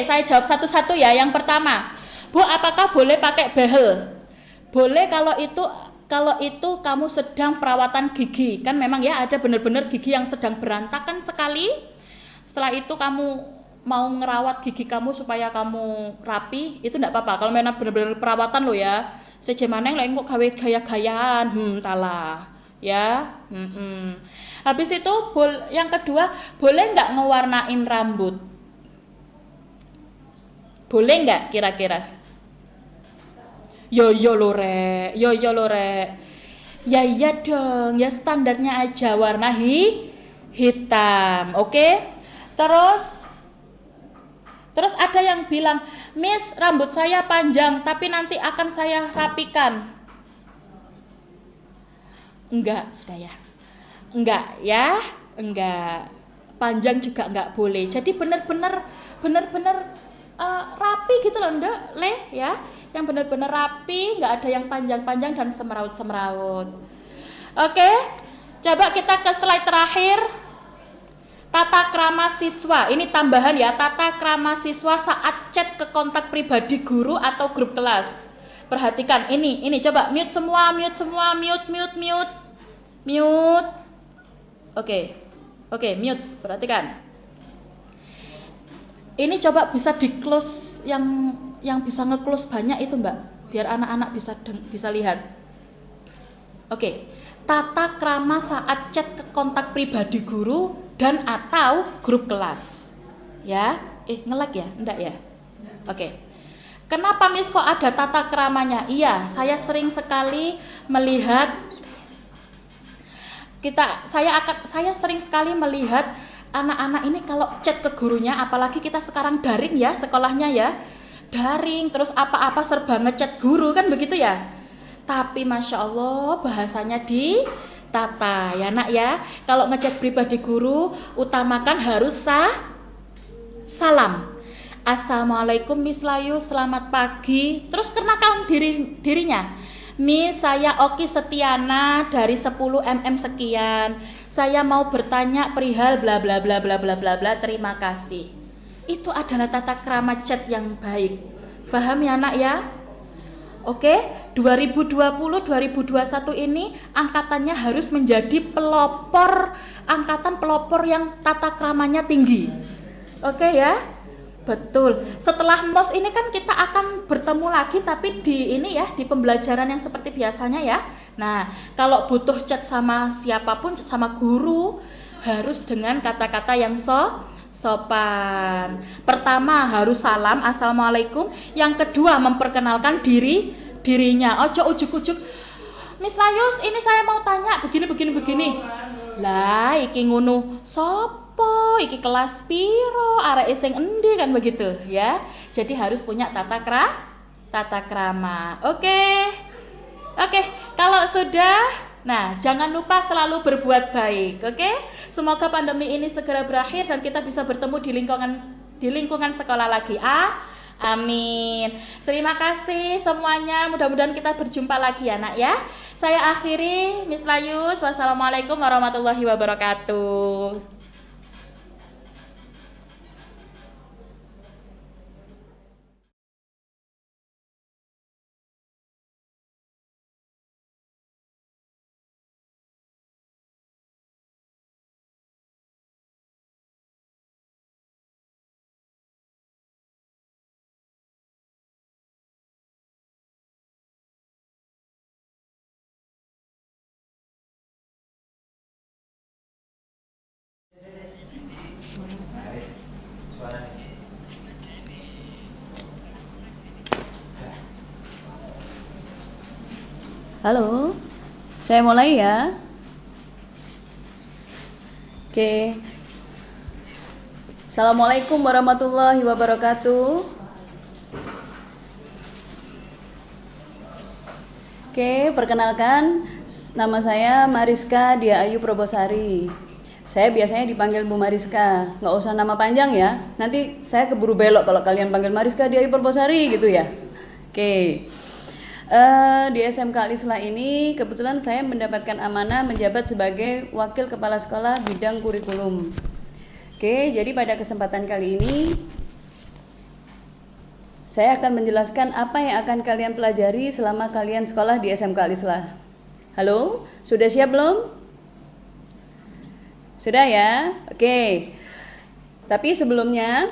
saya jawab satu-satu ya. Yang pertama, Bu, apakah boleh pakai behel? Boleh kalau itu kamu sedang perawatan gigi. Kan memang ya ada benar-benar gigi yang sedang berantakan sekali. Setelah itu kamu mau ngerawat gigi kamu supaya kamu rapi, itu enggak apa-apa. Kalau memang benar-benar perawatan lo ya. Sejemaneng lek kok gawe gaya-gayaan, talah ya. Habis itu yang kedua, boleh enggak ngewarnain rambut? Boleh enggak kira-kira? Yo lo rek. Ya iya dong, ya standarnya aja warna hitam. Oke? Terus ada yang bilang, Miss, rambut saya panjang, tapi nanti akan saya rapikan. Enggak, sudah ya. Enggak. Panjang juga enggak boleh. Jadi benar-benar rapi gitu loh, Ndek, ya. Yang benar-benar rapi, enggak ada yang panjang-panjang dan semeraut-semeraut. Oke, coba kita ke slide terakhir. Tata krama siswa, ini tambahan ya, tata krama siswa saat chat ke kontak pribadi guru atau grup kelas. Perhatikan ini coba mute semua, mute. Oke, mute, perhatikan. Ini coba bisa di close yang bisa nge-close banyak itu, Mbak, biar anak-anak bisa lihat. Oke, tata krama saat chat ke kontak pribadi guru dan atau grup kelas. Ya, nge-lag ya? Enggak ya? Oke. Kenapa Miss kok ada tata kramanya? Iya, saya sering sekali melihat saya sering sekali melihat anak-anak ini kalau chat ke gurunya, apalagi kita sekarang daring ya sekolahnya ya, daring terus apa-apa serba ngechat guru kan begitu ya. Tapi masya Allah bahasanya ditata ya nak ya. Kalau ngechat pribadi guru utamakan harus salam. Assalamualaikum Miss Layu, selamat pagi. Terus kenalkan dirinya. Miss, saya Oki Setiana dari 10 mm sekian. Saya mau bertanya perihal bla bla bla bla bla bla bla. Terima kasih. Itu adalah tata krama chat yang baik. Paham ya nak ya? Oke, 2020-2021 ini angkatannya harus menjadi angkatan pelopor yang tata kramanya tinggi. Oke ya? Betul. Setelah MOS ini kan kita akan bertemu lagi tapi di pembelajaran yang seperti biasanya ya. Nah, kalau butuh chat sama siapapun, sama guru harus dengan kata-kata yang sopan. Pertama harus salam, assalamualaikum. Yang kedua memperkenalkan dirinya. Ojo ujuk-ujuk. Miss Layus, ini saya mau tanya begini. Lah, iki ngono sopo, iki kelas piro, arek sing endi kan begitu ya. Jadi harus punya tata krama. Oke, kalau sudah, nah jangan lupa selalu berbuat baik. Oke, semoga pandemi ini segera berakhir dan kita bisa bertemu di lingkungan sekolah lagi. Amin. Terima kasih semuanya. Mudah-mudahan kita berjumpa lagi ya nak ya. Saya akhiri, Miss Layus. Wassalamualaikum warahmatullahi wabarakatuh. Halo, saya mulai ya. Oke. Assalamualaikum warahmatullahi wabarakatuh. Oke, perkenalkan, nama saya Mariska Dia Ayu Probosari. Saya biasanya dipanggil Bu Mariska, nggak usah nama panjang ya. Nanti saya keburu belok kalau kalian panggil Mariska Dia Ayu Probosari gitu ya. Oke. Di SMK Al-Islah ini kebetulan saya mendapatkan amanah menjabat sebagai Wakil Kepala Sekolah Bidang Kurikulum. Oke, jadi pada kesempatan kali ini saya akan menjelaskan apa yang akan kalian pelajari selama kalian sekolah di SMK Al-Islah. Halo, sudah siap belum? Sudah ya? Oke. Tapi sebelumnya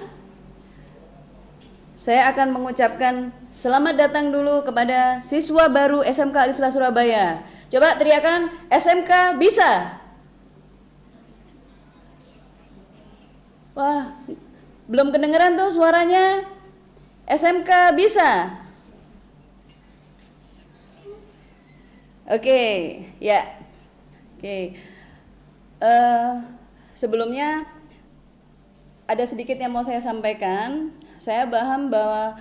saya akan mengucapkan selamat datang dulu kepada siswa baru SMK Al-Islah Surabaya. Coba teriakan, SMK bisa. Wah, belum kedengeran tuh suaranya. SMK bisa. Oke, ya. Oke. Sebelumnya ada sedikit yang mau saya sampaikan. Saya paham bahwa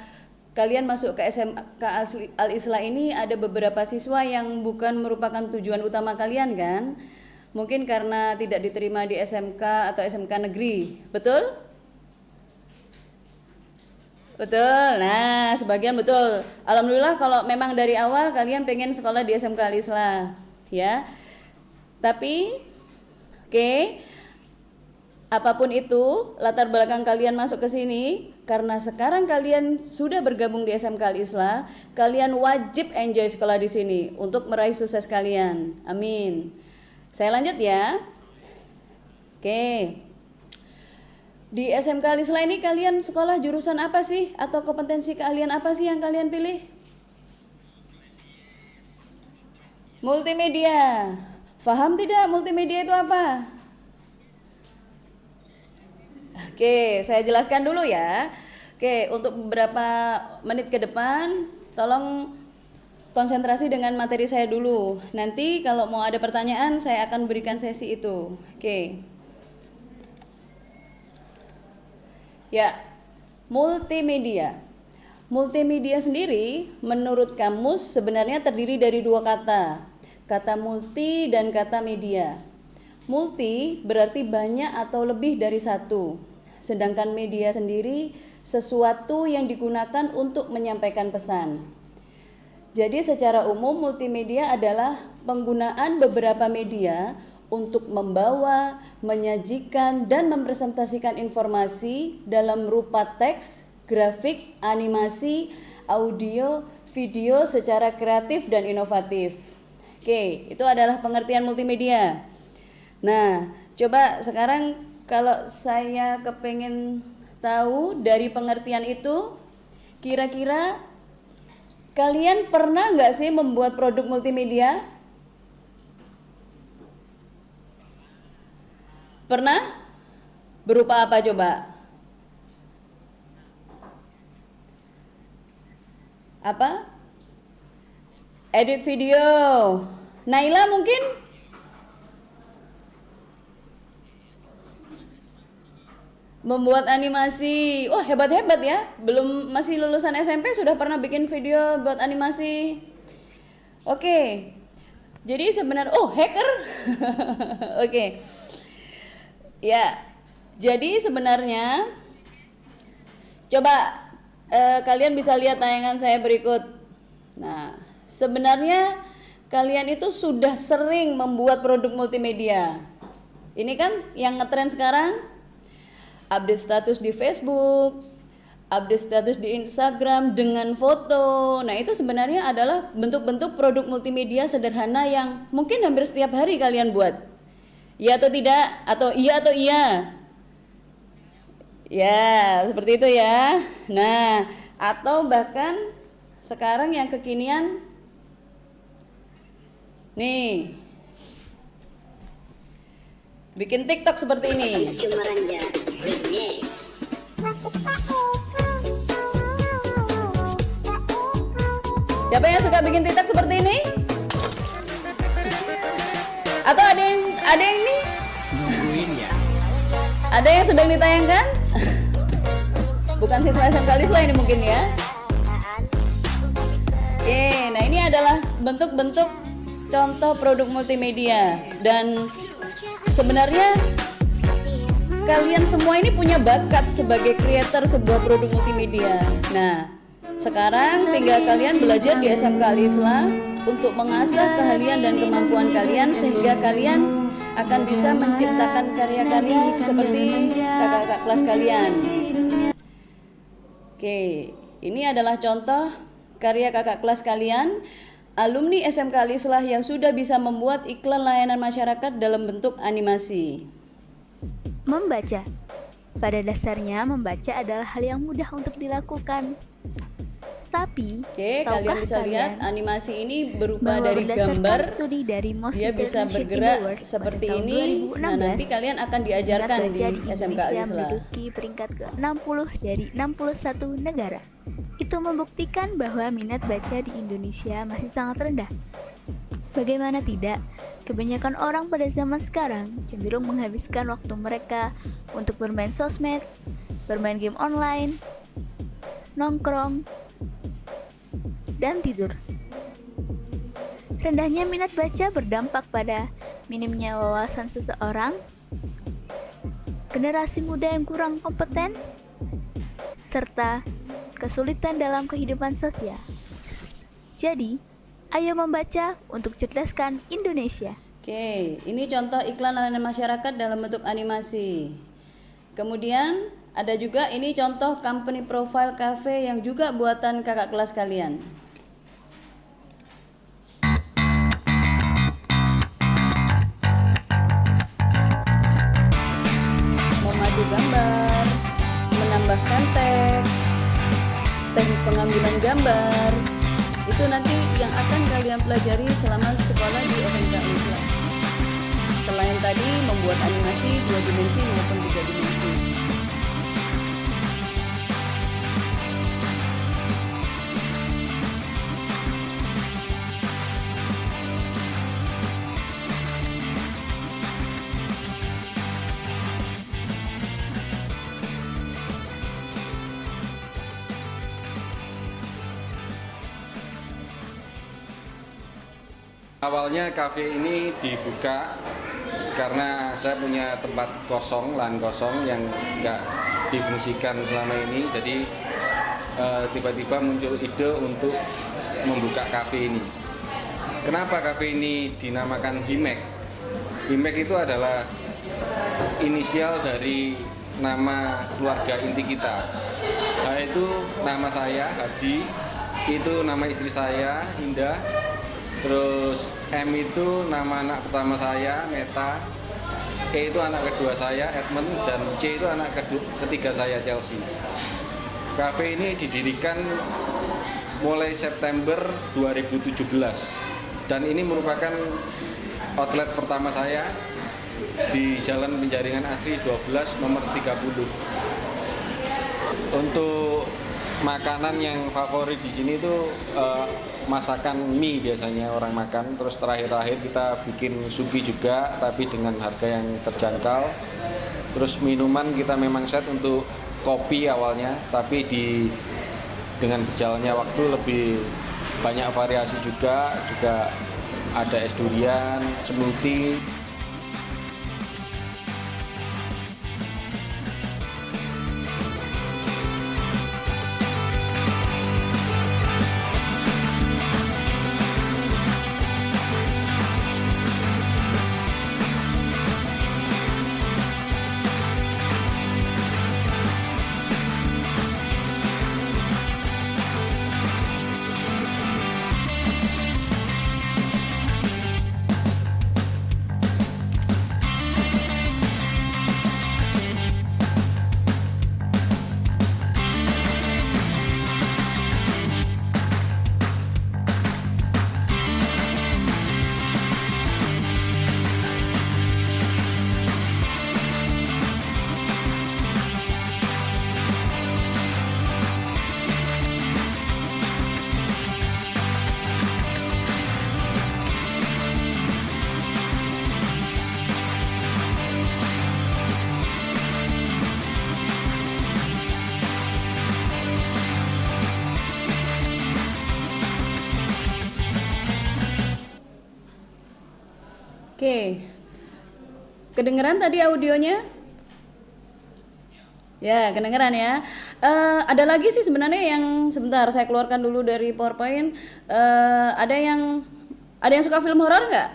kalian masuk ke SMK Al-Islah ini ada beberapa siswa yang bukan merupakan tujuan utama kalian kan? Mungkin karena tidak diterima di SMK atau SMK negeri, betul? Betul, nah sebagian betul. Alhamdulillah kalau memang dari awal kalian pengen sekolah di SMK Al-Islah ya. Tapi oke. Apapun itu, latar belakang kalian masuk ke sini, karena sekarang kalian sudah bergabung di SMK Al-Islah, kalian wajib enjoy sekolah di sini untuk meraih sukses kalian. Amin. Saya lanjut ya. Oke. Di SMK Al-Islah ini kalian sekolah jurusan apa sih? Atau kompetensi keahlian apa sih yang kalian pilih? Multimedia. Paham tidak multimedia itu apa? Oke, saya jelaskan dulu ya. Oke, untuk beberapa menit ke depan, tolong konsentrasi dengan materi saya dulu. Nanti kalau mau ada pertanyaan, saya akan berikan sesi itu. Oke. Ya, multimedia. Multimedia sendiri menurut kamus sebenarnya terdiri dari dua kata. Kata multi dan kata media. Multi berarti banyak atau lebih dari satu. Sedangkan media sendiri sesuatu yang digunakan untuk menyampaikan pesan. Jadi secara umum multimedia adalah penggunaan beberapa media untuk membawa, menyajikan, dan mempresentasikan informasi dalam rupa teks, grafik, animasi, audio, video secara kreatif dan inovatif. Oke, itu adalah pengertian multimedia. Nah, coba sekarang kalau saya kepengen tahu dari pengertian itu, kira-kira kalian pernah nggak sih membuat produk multimedia? Pernah? Berupa apa coba? Apa? Edit video. Naila mungkin? Membuat animasi. Wah, hebat-hebat ya. Belum masih lulusan SMP sudah pernah bikin video buat animasi. Oke. Jadi sebenarnya hacker. Oke. Ya. Jadi sebenarnya coba kalian bisa lihat tayangan saya berikut. Nah, sebenarnya kalian itu sudah sering membuat produk multimedia. Ini kan yang ngetren sekarang. Update status di Facebook, update status di Instagram dengan foto. Nah, itu sebenarnya adalah bentuk-bentuk produk multimedia sederhana yang mungkin hampir setiap hari kalian buat. Ya atau tidak? Atau iya atau iya? Ya, seperti itu ya. Nah, atau bahkan sekarang yang kekinian nih, bikin TikTok seperti ini. Siapa yang suka bikin TikTok seperti ini? Atau ada yang ini? Nungguin ya. Ada yang sedang ditayangkan? Bukan siswa SMK Lisla ini mungkin ya. Oke, nah ini adalah bentuk-bentuk contoh produk multimedia. Dan sebenarnya kalian semua ini punya bakat sebagai creator sebuah produk multimedia. Nah, sekarang tinggal kalian belajar di SMK Al-Islah untuk mengasah keahlian dan kemampuan kalian sehingga kalian akan bisa menciptakan karya-karya seperti kakak-kakak kelas kalian. Oke, ini adalah contoh karya kakak kelas kalian, alumni SMK Al-Islah yang sudah bisa membuat iklan layanan masyarakat dalam bentuk animasi. Membaca. Pada dasarnya membaca adalah hal yang mudah untuk dilakukan. Tapi, Oke, kalian tahukah bisa lihat animasi ini berupa bahwa dari berdasarkan gambar. studi dari Most Dia bisa International bergerak Award pada seperti tahun ini. 2016, Nah, nanti kalian akan diajarkan minat di baca SMK Indonesia Al-Islah. menduduki peringkat ke-60 dari 61 negara. Itu membuktikan bahwa minat baca di Indonesia masih sangat rendah. Bagaimana tidak, kebanyakan orang pada zaman sekarang cenderung menghabiskan waktu mereka untuk bermain sosmed, bermain game online, nongkrong, dan tidur. Rendahnya minat baca berdampak pada minimnya wawasan seseorang, generasi muda yang kurang kompeten, serta kesulitan dalam kehidupan sosial. Jadi, ayo membaca untuk cerdaskan Indonesia. Oke, ini contoh iklan layanan masyarakat dalam bentuk animasi. Kemudian ada juga ini contoh company profile cafe yang juga buatan kakak kelas kalian. Memadu gambar, menambahkan teks, teknik pengambilan gambar, itu itu nanti yang akan kalian pelajari selama sekolah di SMK Islam. Selain tadi membuat animasi 2 dimensi maupun 3 dimensi. Awalnya kafe ini dibuka karena saya punya tempat kosong, lahan kosong yang nggak difungsikan selama ini. Jadi tiba-tiba muncul ide untuk membuka kafe ini. Kenapa kafe ini dinamakan Himek? Himek itu adalah inisial dari nama keluarga inti kita. H itu nama saya, Hadi. Itu nama istri saya, Indah. Terus M itu nama anak pertama saya, Meta. E itu anak kedua saya, Edmund. Dan C itu anak ketiga saya, Chelsea. Cafe ini didirikan mulai September 2017. Dan ini merupakan outlet pertama saya di Jalan Penjaringan Asri 12 nomor 30. Untuk makanan yang favorit di sini itu masakan mie biasanya orang makan. Terus terakhir-terakhir kita bikin supi juga, tapi dengan harga yang terjangkau. Terus minuman kita memang set untuk kopi awalnya, tapi dengan berjalannya waktu lebih banyak variasi juga ada es durian, smoothie. Oke, kedengeran tadi audionya? Ya, kedengeran ya. Ada lagi sih sebenarnya yang sebentar saya keluarkan dulu dari PowerPoint. Ada yang suka film horor nggak?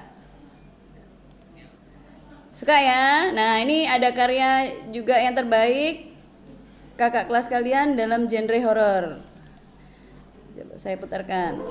Suka ya. Nah, ini ada karya juga yang terbaik kakak kelas kalian dalam genre horor. Coba saya putarkan.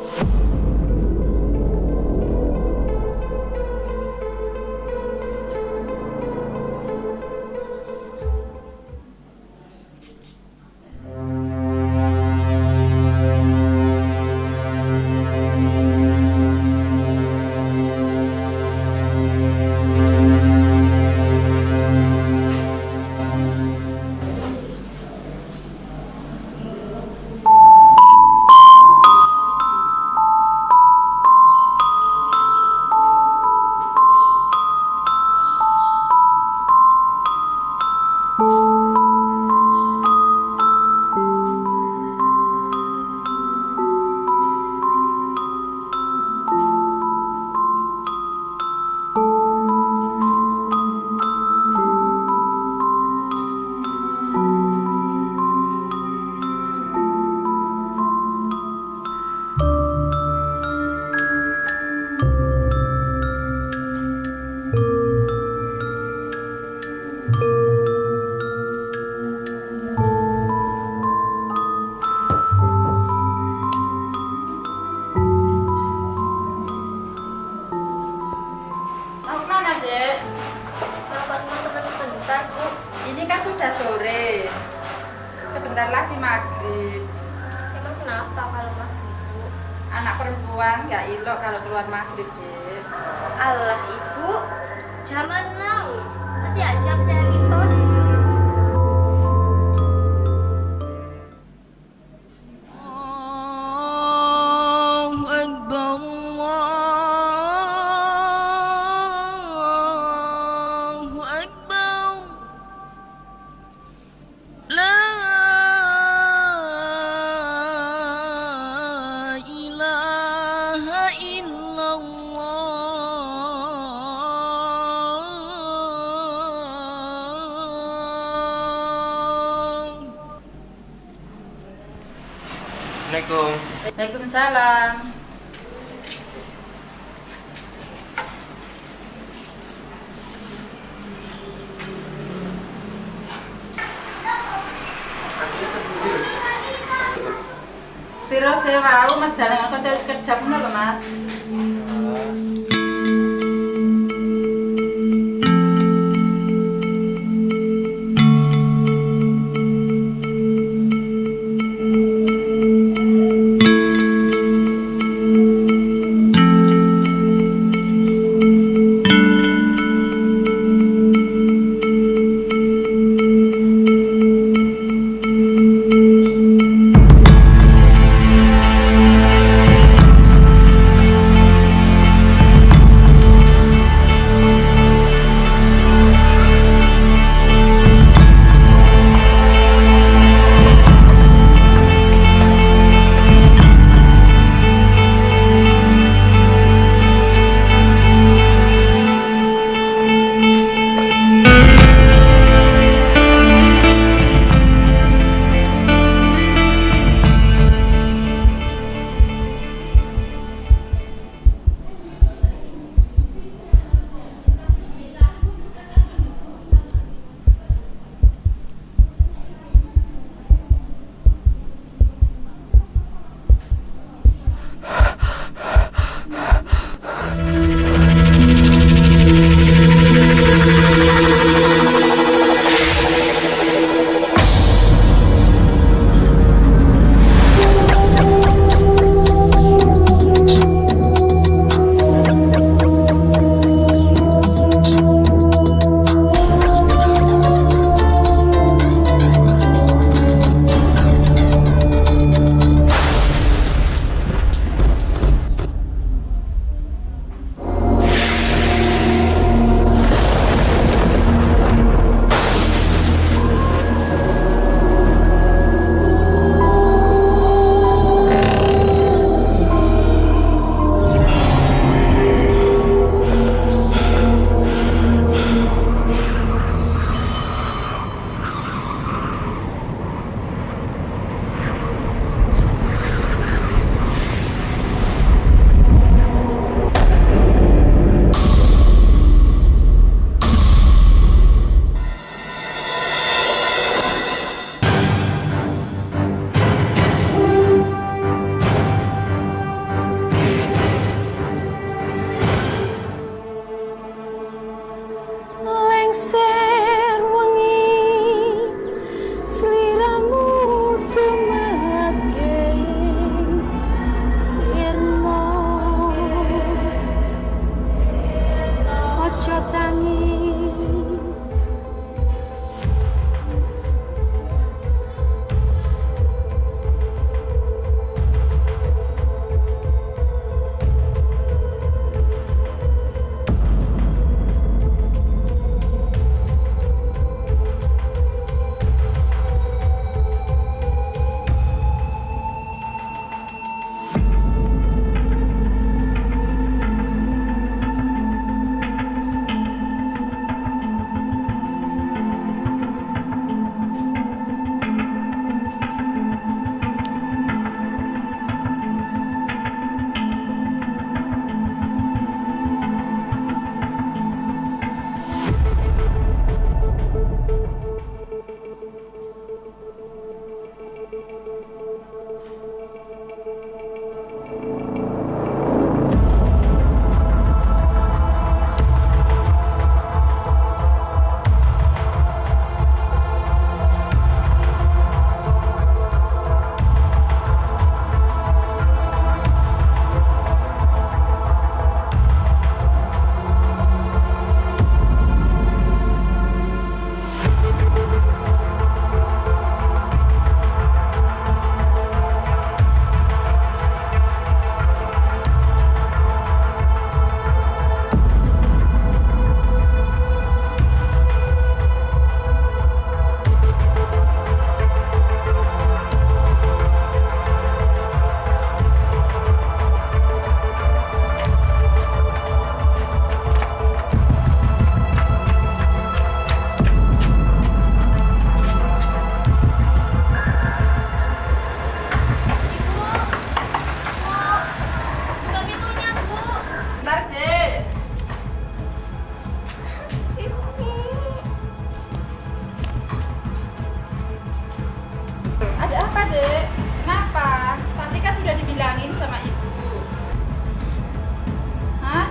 anak perempuan nggak ilok kalau keluar maghrib deh. Allah ibu, zaman now masih aja percaya mitos. Assalamualaikum. Waalaikumsalam. Terus saya mau medal yang aku cari sekedap loh mas.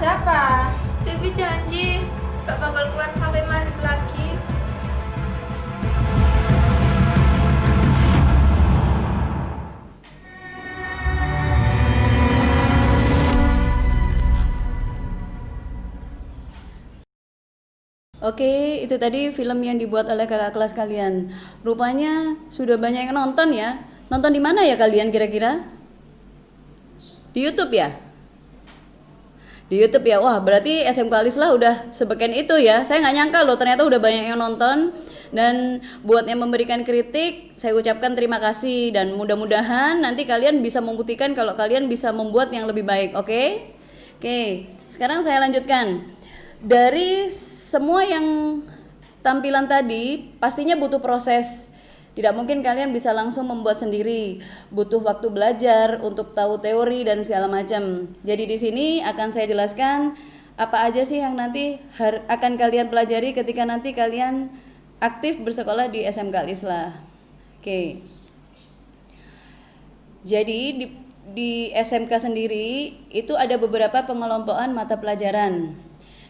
ada apa? Devi janji gak bakal keluar sampai maghrib lagi. Oke, itu tadi film yang dibuat oleh kakak kelas kalian. Rupanya sudah banyak yang nonton ya. Nonton di mana ya kalian kira-kira? Di YouTube ya? Di YouTube ya. Wah, berarti SMK Alislah udah sebagian itu ya. Saya nggak nyangka loh, ternyata udah banyak yang nonton. Dan buat yang memberikan kritik, saya ucapkan terima kasih dan mudah-mudahan nanti kalian bisa membuktikan kalau kalian bisa membuat yang lebih baik. Oke? Oke. Sekarang saya lanjutkan. Dari semua yang tampilan tadi pastinya butuh proses. Tidak mungkin kalian bisa langsung membuat sendiri. Butuh waktu belajar untuk tahu teori dan segala macam. Jadi di sini akan saya jelaskan apa aja sih yang nanti akan kalian pelajari ketika nanti kalian aktif bersekolah di SMK Alislah. Oke. Jadi di SMK sendiri itu ada beberapa pengelompokan mata pelajaran.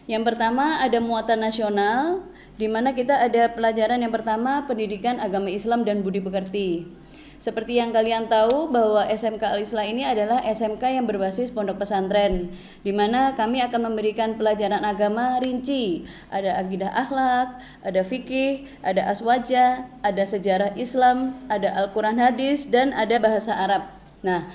Yang pertama ada muatan nasional, di mana kita ada pelajaran yang pertama pendidikan agama Islam dan budi pekerti. Seperti yang kalian tahu bahwa SMK Alislah ini adalah SMK yang berbasis pondok pesantren, di mana kami akan memberikan pelajaran agama rinci. Ada akidah akhlak, ada fikih, ada aswaja, ada sejarah Islam, ada Al-Quran hadis, dan ada bahasa Arab. Nah,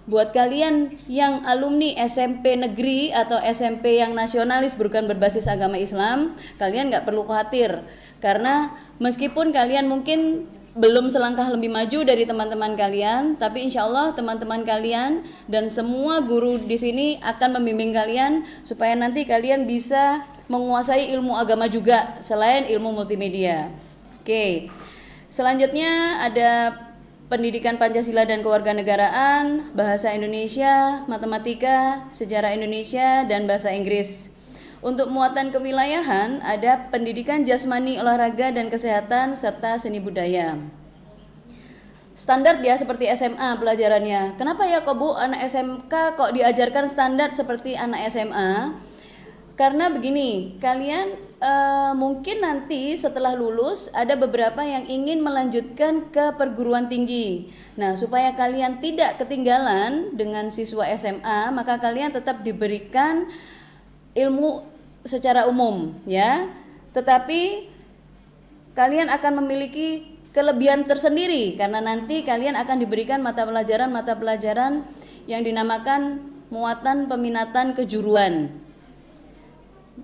buat kalian yang alumni SMP negeri atau SMP yang nasionalis bukan berbasis agama Islam, kalian nggak perlu khawatir. Karena meskipun kalian mungkin belum selangkah lebih maju dari teman-teman kalian, tapi insya Allah teman-teman kalian dan semua guru di sini akan membimbing kalian supaya nanti kalian bisa menguasai ilmu agama juga selain ilmu multimedia. Oke, selanjutnya ada pendidikan Pancasila dan kewarganegaraan, bahasa Indonesia, matematika, sejarah Indonesia, dan bahasa Inggris. Untuk muatan kewilayahan ada pendidikan jasmani, olahraga, dan kesehatan, serta seni budaya. Standar ya seperti SMA pelajarannya. Kenapa ya kok Bu, anak SMK kok diajarkan standar seperti anak SMA? Karena begini, kalian mungkin nanti setelah lulus ada beberapa yang ingin melanjutkan ke perguruan tinggi. Nah, supaya kalian tidak ketinggalan dengan siswa SMA, maka kalian tetap diberikan ilmu secara umum ya. Tetapi kalian akan memiliki kelebihan tersendiri karena nanti kalian akan diberikan mata pelajaran yang dinamakan muatan peminatan kejuruan.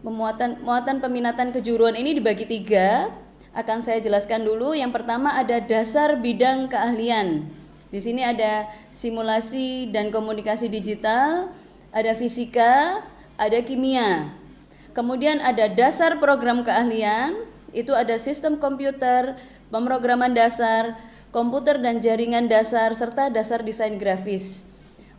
Muatan peminatan kejuruan ini dibagi 3. Akan saya jelaskan dulu. Yang pertama ada dasar bidang keahlian. Di sini ada simulasi dan komunikasi digital, ada fisika, ada kimia. Kemudian ada dasar program keahlian, itu ada sistem komputer, pemrograman dasar, komputer dan jaringan dasar, serta dasar desain grafis.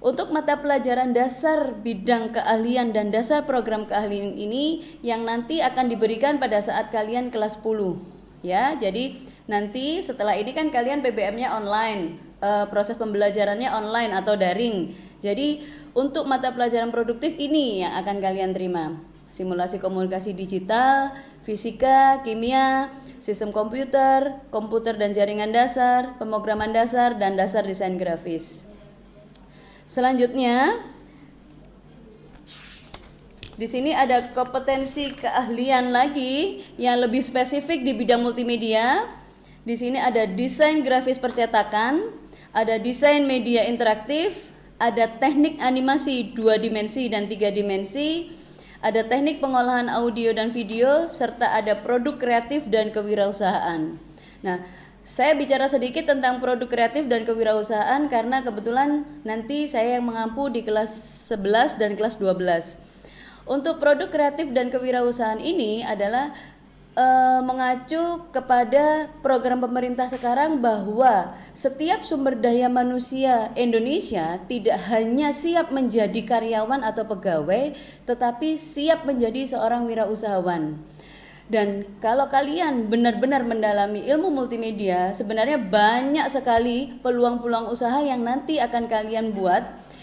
Untuk mata pelajaran dasar bidang keahlian dan dasar program keahlian ini yang nanti akan diberikan pada saat kalian kelas 10 ya. Jadi nanti setelah ini kan kalian PBM-nya online, proses pembelajarannya online atau daring. Jadi untuk mata pelajaran produktif ini yang akan kalian terima. Simulasi komunikasi digital, fisika, kimia, sistem komputer, komputer dan jaringan dasar, pemrograman dasar, dan dasar desain grafis. Selanjutnya, di sini ada kompetensi keahlian lagi yang lebih spesifik di bidang multimedia. Di sini ada desain grafis percetakan, ada desain media interaktif, ada teknik animasi 2 dimensi dan 3 dimensi, ada teknik pengolahan audio dan video, serta ada produk kreatif dan kewirausahaan. Nah, saya bicara sedikit tentang produk kreatif dan kewirausahaan karena kebetulan nanti saya yang mengampu di kelas 11 dan kelas 12. Untuk produk kreatif dan kewirausahaan ini adalah mengacu kepada program pemerintah sekarang bahwa setiap sumber daya manusia Indonesia tidak hanya siap menjadi karyawan atau pegawai, tetapi siap menjadi seorang wirausahawan. Dan kalau kalian benar-benar mendalami ilmu multimedia, sebenarnya banyak sekali peluang-peluang usaha yang nanti akan kalian buat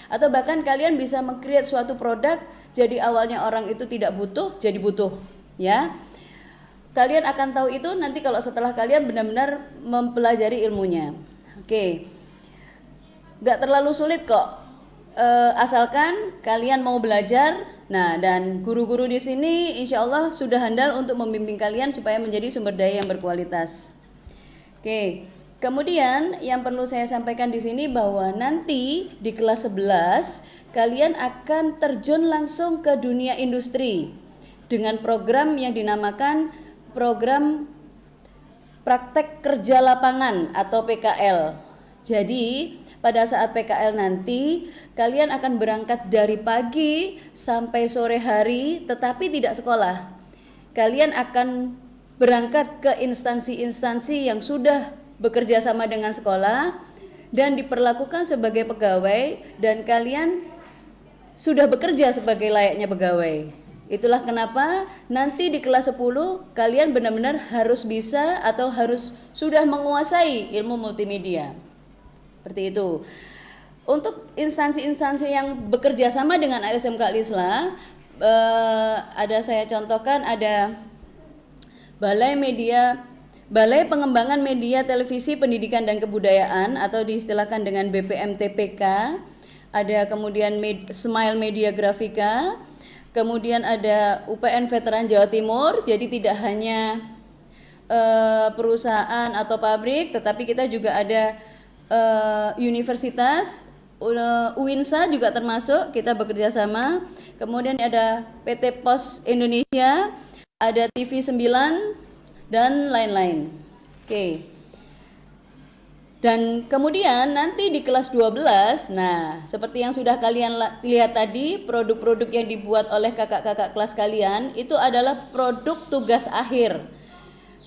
Atau bahkan kalian bisa meng-create suatu produk, jadi awalnya orang itu tidak butuh, jadi butuh, ya. Kalian akan tahu itu nanti kalau setelah kalian benar-benar mempelajari ilmunya. Oke. Gak terlalu sulit kok. Asalkan kalian mau belajar. Nah, dan guru-guru di sini insya Allah sudah handal untuk membimbing kalian supaya menjadi sumber daya yang berkualitas. Oke. Kemudian yang perlu saya sampaikan di sini bahwa nanti di kelas 11 kalian akan terjun langsung ke dunia industri dengan program yang dinamakan program praktek kerja lapangan atau PKL. Jadi pada saat PKL nanti kalian akan berangkat dari pagi sampai sore hari tetapi tidak sekolah. Kalian akan berangkat ke instansi-instansi yang sudah bekerja sama dengan sekolah dan diperlakukan sebagai pegawai dan kalian sudah bekerja sebagai layaknya pegawai. Itulah kenapa nanti di kelas 10 kalian benar-benar harus bisa atau harus sudah menguasai ilmu multimedia. Seperti itu. Untuk instansi-instansi yang bekerja sama dengan ASMK Al-Islah, ada saya contohkan ada Balai Pengembangan Media Televisi Pendidikan dan Kebudayaan atau diistilahkan dengan BPMTPK, ada kemudian Smile Media Grafika, kemudian ada UPN Veteran Jawa Timur. Jadi tidak hanya perusahaan atau pabrik, tetapi kita juga ada universitas, UINSA juga termasuk, kita bekerja sama. Kemudian ada PT Pos Indonesia, ada TV 9 dan lain-lain. Oke. Dan kemudian nanti di kelas 12, nah seperti yang sudah kalian lihat tadi, produk-produk yang dibuat oleh kakak-kakak kelas kalian itu adalah produk tugas akhir.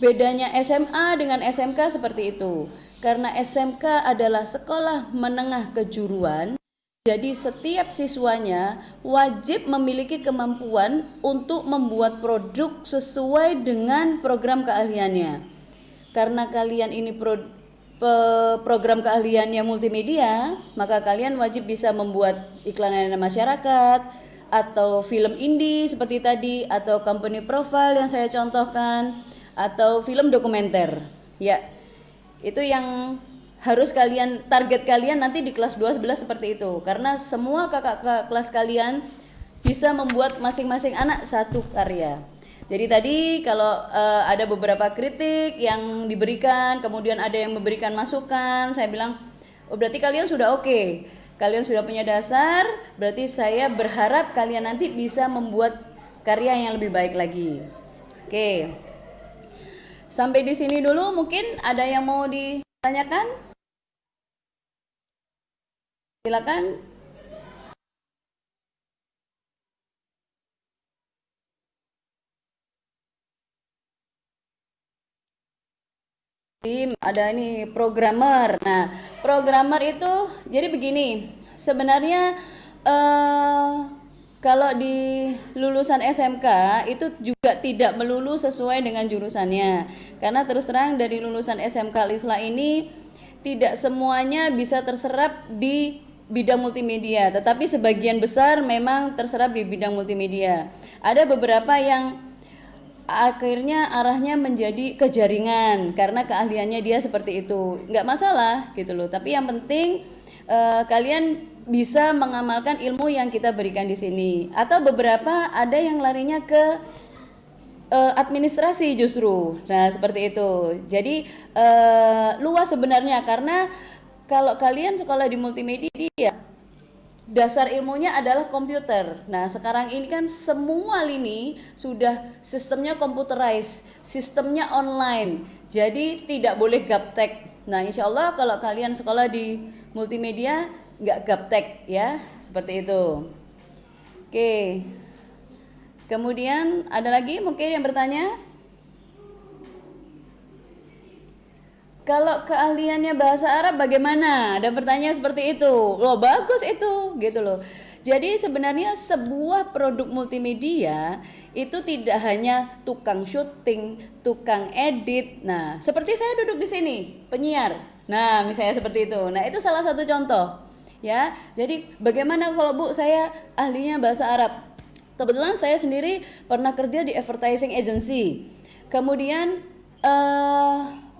Bedanya SMA dengan SMK seperti itu. Karena SMK adalah sekolah menengah kejuruan, jadi setiap siswanya wajib memiliki kemampuan untuk membuat produk sesuai dengan program keahliannya. Karena kalian ini program keahliannya multimedia, maka kalian wajib bisa membuat iklan layanan masyarakat, atau film indie seperti tadi, atau company profile yang saya contohkan, atau film dokumenter. Ya, itu yang harus kalian, target kalian nanti di kelas 12 seperti itu. Karena semua kakak kelas kalian bisa membuat masing-masing anak satu karya. Jadi tadi kalau ada beberapa kritik yang diberikan, kemudian ada yang memberikan masukan, saya bilang, oh berarti kalian sudah oke. Kalian sudah punya dasar, berarti saya berharap kalian nanti bisa membuat karya yang lebih baik lagi. Oke. Sampai di sini dulu, mungkin ada yang mau ditanyakan? Silakan. Ada ini programmer. Nah, programmer itu jadi begini. Sebenarnya kalau di lulusan SMK itu juga tidak melulu sesuai dengan jurusannya. Karena terus terang dari lulusan SMK Al-Islah ini tidak semuanya bisa terserap di bidang multimedia, tetapi sebagian besar memang terserap di bidang multimedia. Ada beberapa yang akhirnya arahnya menjadi kejaringan karena keahliannya dia seperti itu, nggak masalah gitu loh. Tapi yang penting kalian bisa mengamalkan ilmu yang kita berikan di sini. Atau beberapa ada yang larinya ke administrasi justru. Nah seperti itu. Jadi luas sebenarnya, karena kalau kalian sekolah di multimedia, dasar ilmunya adalah komputer. Nah sekarang ini kan semua lini sudah sistemnya computerized, sistemnya online. Jadi tidak boleh gaptek. Nah insya Allah kalau kalian sekolah di multimedia nggak gaptek ya, seperti itu. Oke. Kemudian ada lagi mungkin yang bertanya? Kalau keahliannya bahasa Arab bagaimana? Ada pertanyaan seperti itu. Loh bagus itu, gitu loh. Jadi sebenarnya sebuah produk multimedia itu tidak hanya tukang syuting, tukang edit. Nah, seperti saya duduk di sini, penyiar. Nah, misalnya seperti itu. Nah, itu salah satu contoh. Ya, jadi bagaimana kalau Bu saya ahlinya bahasa Arab? Kebetulan saya sendiri pernah kerja di advertising agency. Kemudian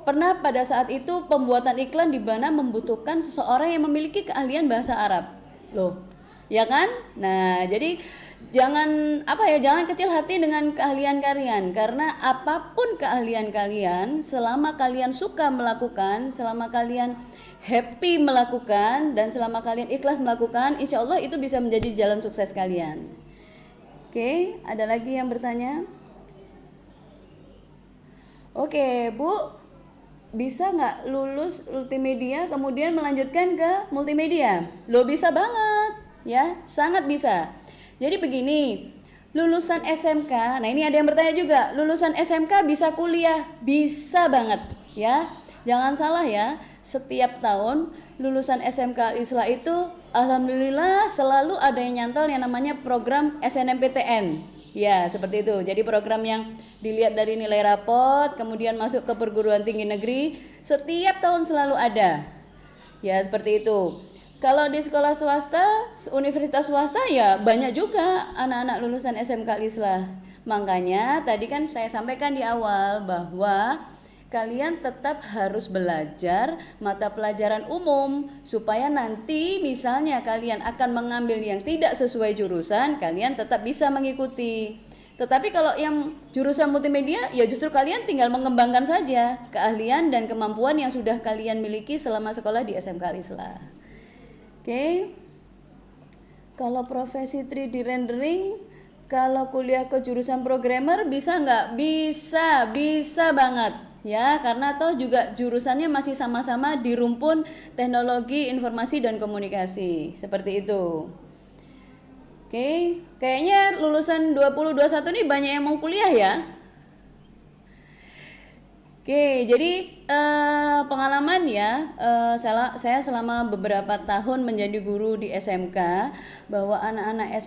pernah pada saat itu pembuatan iklan di mana membutuhkan seseorang yang memiliki keahlian bahasa Arab. Loh, ya kan? Nah, jadi jangan jangan kecil hati dengan keahlian kalian, karena apapun keahlian kalian, selama kalian suka melakukan, selama kalian happy melakukan, dan selama kalian ikhlas melakukan, insya Allah itu bisa menjadi jalan sukses kalian. Oke, ada lagi yang bertanya? Oke, Bu, bisa nggak lulus multimedia kemudian melanjutkan ke multimedia? Lo bisa banget, ya, sangat bisa. Jadi begini, lulusan SMK, nah ini ada yang bertanya juga, lulusan SMK bisa kuliah? Bisa banget, ya. Jangan salah ya, setiap tahun lulusan SMK Islam itu alhamdulillah selalu ada yang nyantol yang namanya program SNMPTN. Ya, seperti itu. Jadi program yang dilihat dari nilai rapot, kemudian masuk ke perguruan tinggi negeri, setiap tahun selalu ada. Ya, seperti itu. Kalau di sekolah swasta, universitas swasta ya banyak juga anak-anak lulusan SMK Islam. Makanya tadi kan saya sampaikan di awal bahwa kalian tetap harus belajar mata pelajaran umum supaya nanti misalnya kalian akan mengambil yang tidak sesuai jurusan, kalian tetap bisa mengikuti. Tetapi kalau yang jurusan multimedia, ya justru kalian tinggal mengembangkan saja keahlian dan kemampuan yang sudah kalian miliki selama sekolah di SMK Islam. Oke. Kalau profesi 3D rendering, kalau kuliah ke jurusan programmer bisa nggak? Bisa banget. Ya, karena toh juga jurusannya masih sama-sama di rumpun teknologi informasi dan komunikasi. Seperti itu. Oke, kayaknya lulusan 2021 nih banyak yang mau kuliah ya. Oke, jadi pengalaman ya, saya selama beberapa tahun menjadi guru di SMK, bahwa anak-anak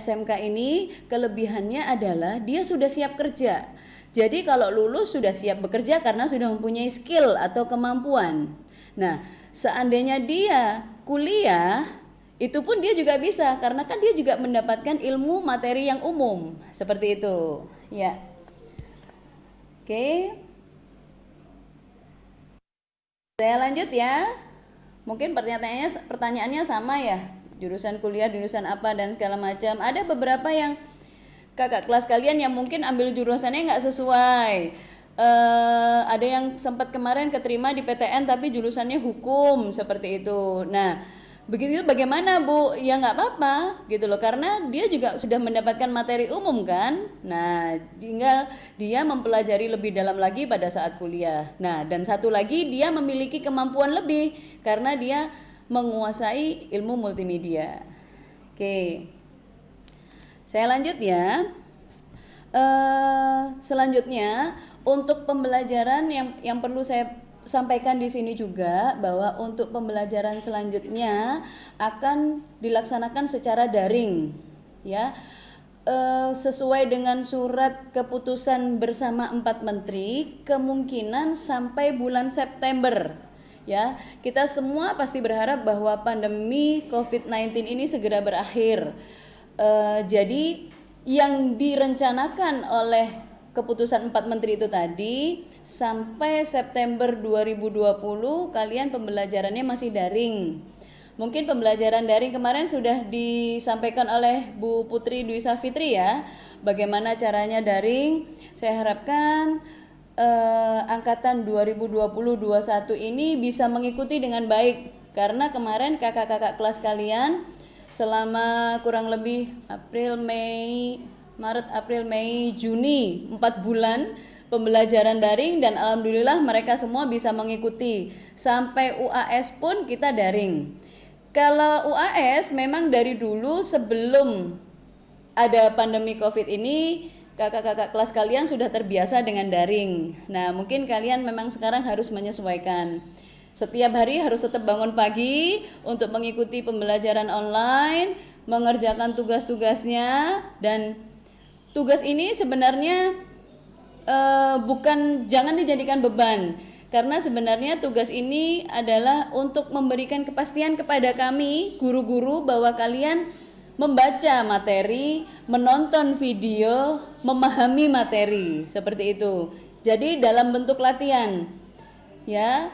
SMK ini kelebihannya adalah dia sudah siap kerja. Jadi kalau lulus sudah siap bekerja karena sudah mempunyai skill atau kemampuan. Nah, seandainya dia kuliah, itu pun dia juga bisa karena kan dia juga mendapatkan ilmu materi yang umum. Seperti itu, ya. Oke. Saya lanjut ya. Mungkin pertanyaannya sama ya. Jurusan kuliah, jurusan apa dan segala macam. Ada beberapa yang kakak kelas kalian yang mungkin ambil jurusannya nggak sesuai. Ada yang sempat kemarin keterima di PTN tapi jurusannya hukum, seperti itu. Nah, begitu bagaimana Bu? Ya nggak apa-apa gitu loh, karena dia juga sudah mendapatkan materi umum kan. Nah, tinggal dia mempelajari lebih dalam lagi pada saat kuliah. Nah, dan satu lagi dia memiliki kemampuan lebih karena dia menguasai ilmu multimedia. Oke. Saya lanjut ya. Selanjutnya untuk pembelajaran yang perlu saya sampaikan di sini juga, bahwa untuk pembelajaran selanjutnya akan dilaksanakan secara daring, ya, sesuai dengan surat keputusan bersama 4 menteri, kemungkinan sampai bulan September. Ya, kita semua pasti berharap bahwa pandemi COVID-19 ini segera berakhir. Jadi yang direncanakan oleh keputusan 4 menteri itu tadi, sampai September 2020 kalian pembelajarannya masih daring. Mungkin pembelajaran daring kemarin sudah disampaikan oleh Bu Putri Dwi Safitri ya, bagaimana caranya daring. Saya harapkan angkatan 2020-21 ini bisa mengikuti dengan baik, karena kemarin kakak-kakak kelas kalian selama kurang lebih Maret, April, Mei, Juni, 4 bulan pembelajaran daring, dan alhamdulillah mereka semua bisa mengikuti. Sampai UAS pun kita daring. Kalau UAS memang dari dulu sebelum ada pandemi COVID ini, kakak-kakak kelas kalian sudah terbiasa dengan daring. Nah, mungkin kalian memang sekarang harus menyesuaikan. Setiap hari harus tetap bangun pagi untuk mengikuti pembelajaran online, mengerjakan tugas-tugasnya, dan tugas ini sebenarnya jangan dijadikan beban. Karena sebenarnya tugas ini adalah untuk memberikan kepastian kepada kami guru-guru bahwa kalian membaca materi, menonton video, memahami materi, seperti itu. Jadi dalam bentuk latihan. Ya,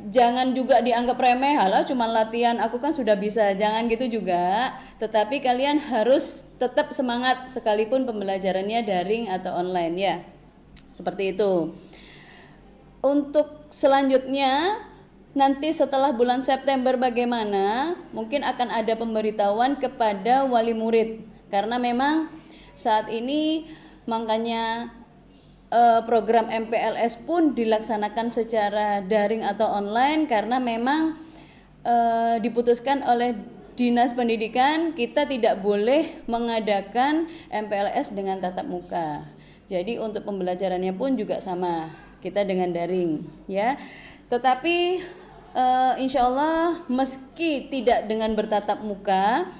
jangan juga dianggap remeh, halah cuma latihan aku kan sudah bisa, jangan gitu juga. Tetapi kalian harus tetap semangat sekalipun pembelajarannya daring atau online ya. Seperti itu. Untuk selanjutnya nanti setelah bulan September bagaimana? Mungkin akan ada pemberitahuan kepada wali murid. Karena memang saat ini makanya program MPLS pun dilaksanakan secara daring atau online karena memang diputuskan oleh Dinas Pendidikan kita tidak boleh mengadakan MPLS dengan tatap muka. Jadi untuk pembelajarannya pun juga sama, kita dengan daring ya. Tetapi insya Allah meski tidak dengan bertatap muka,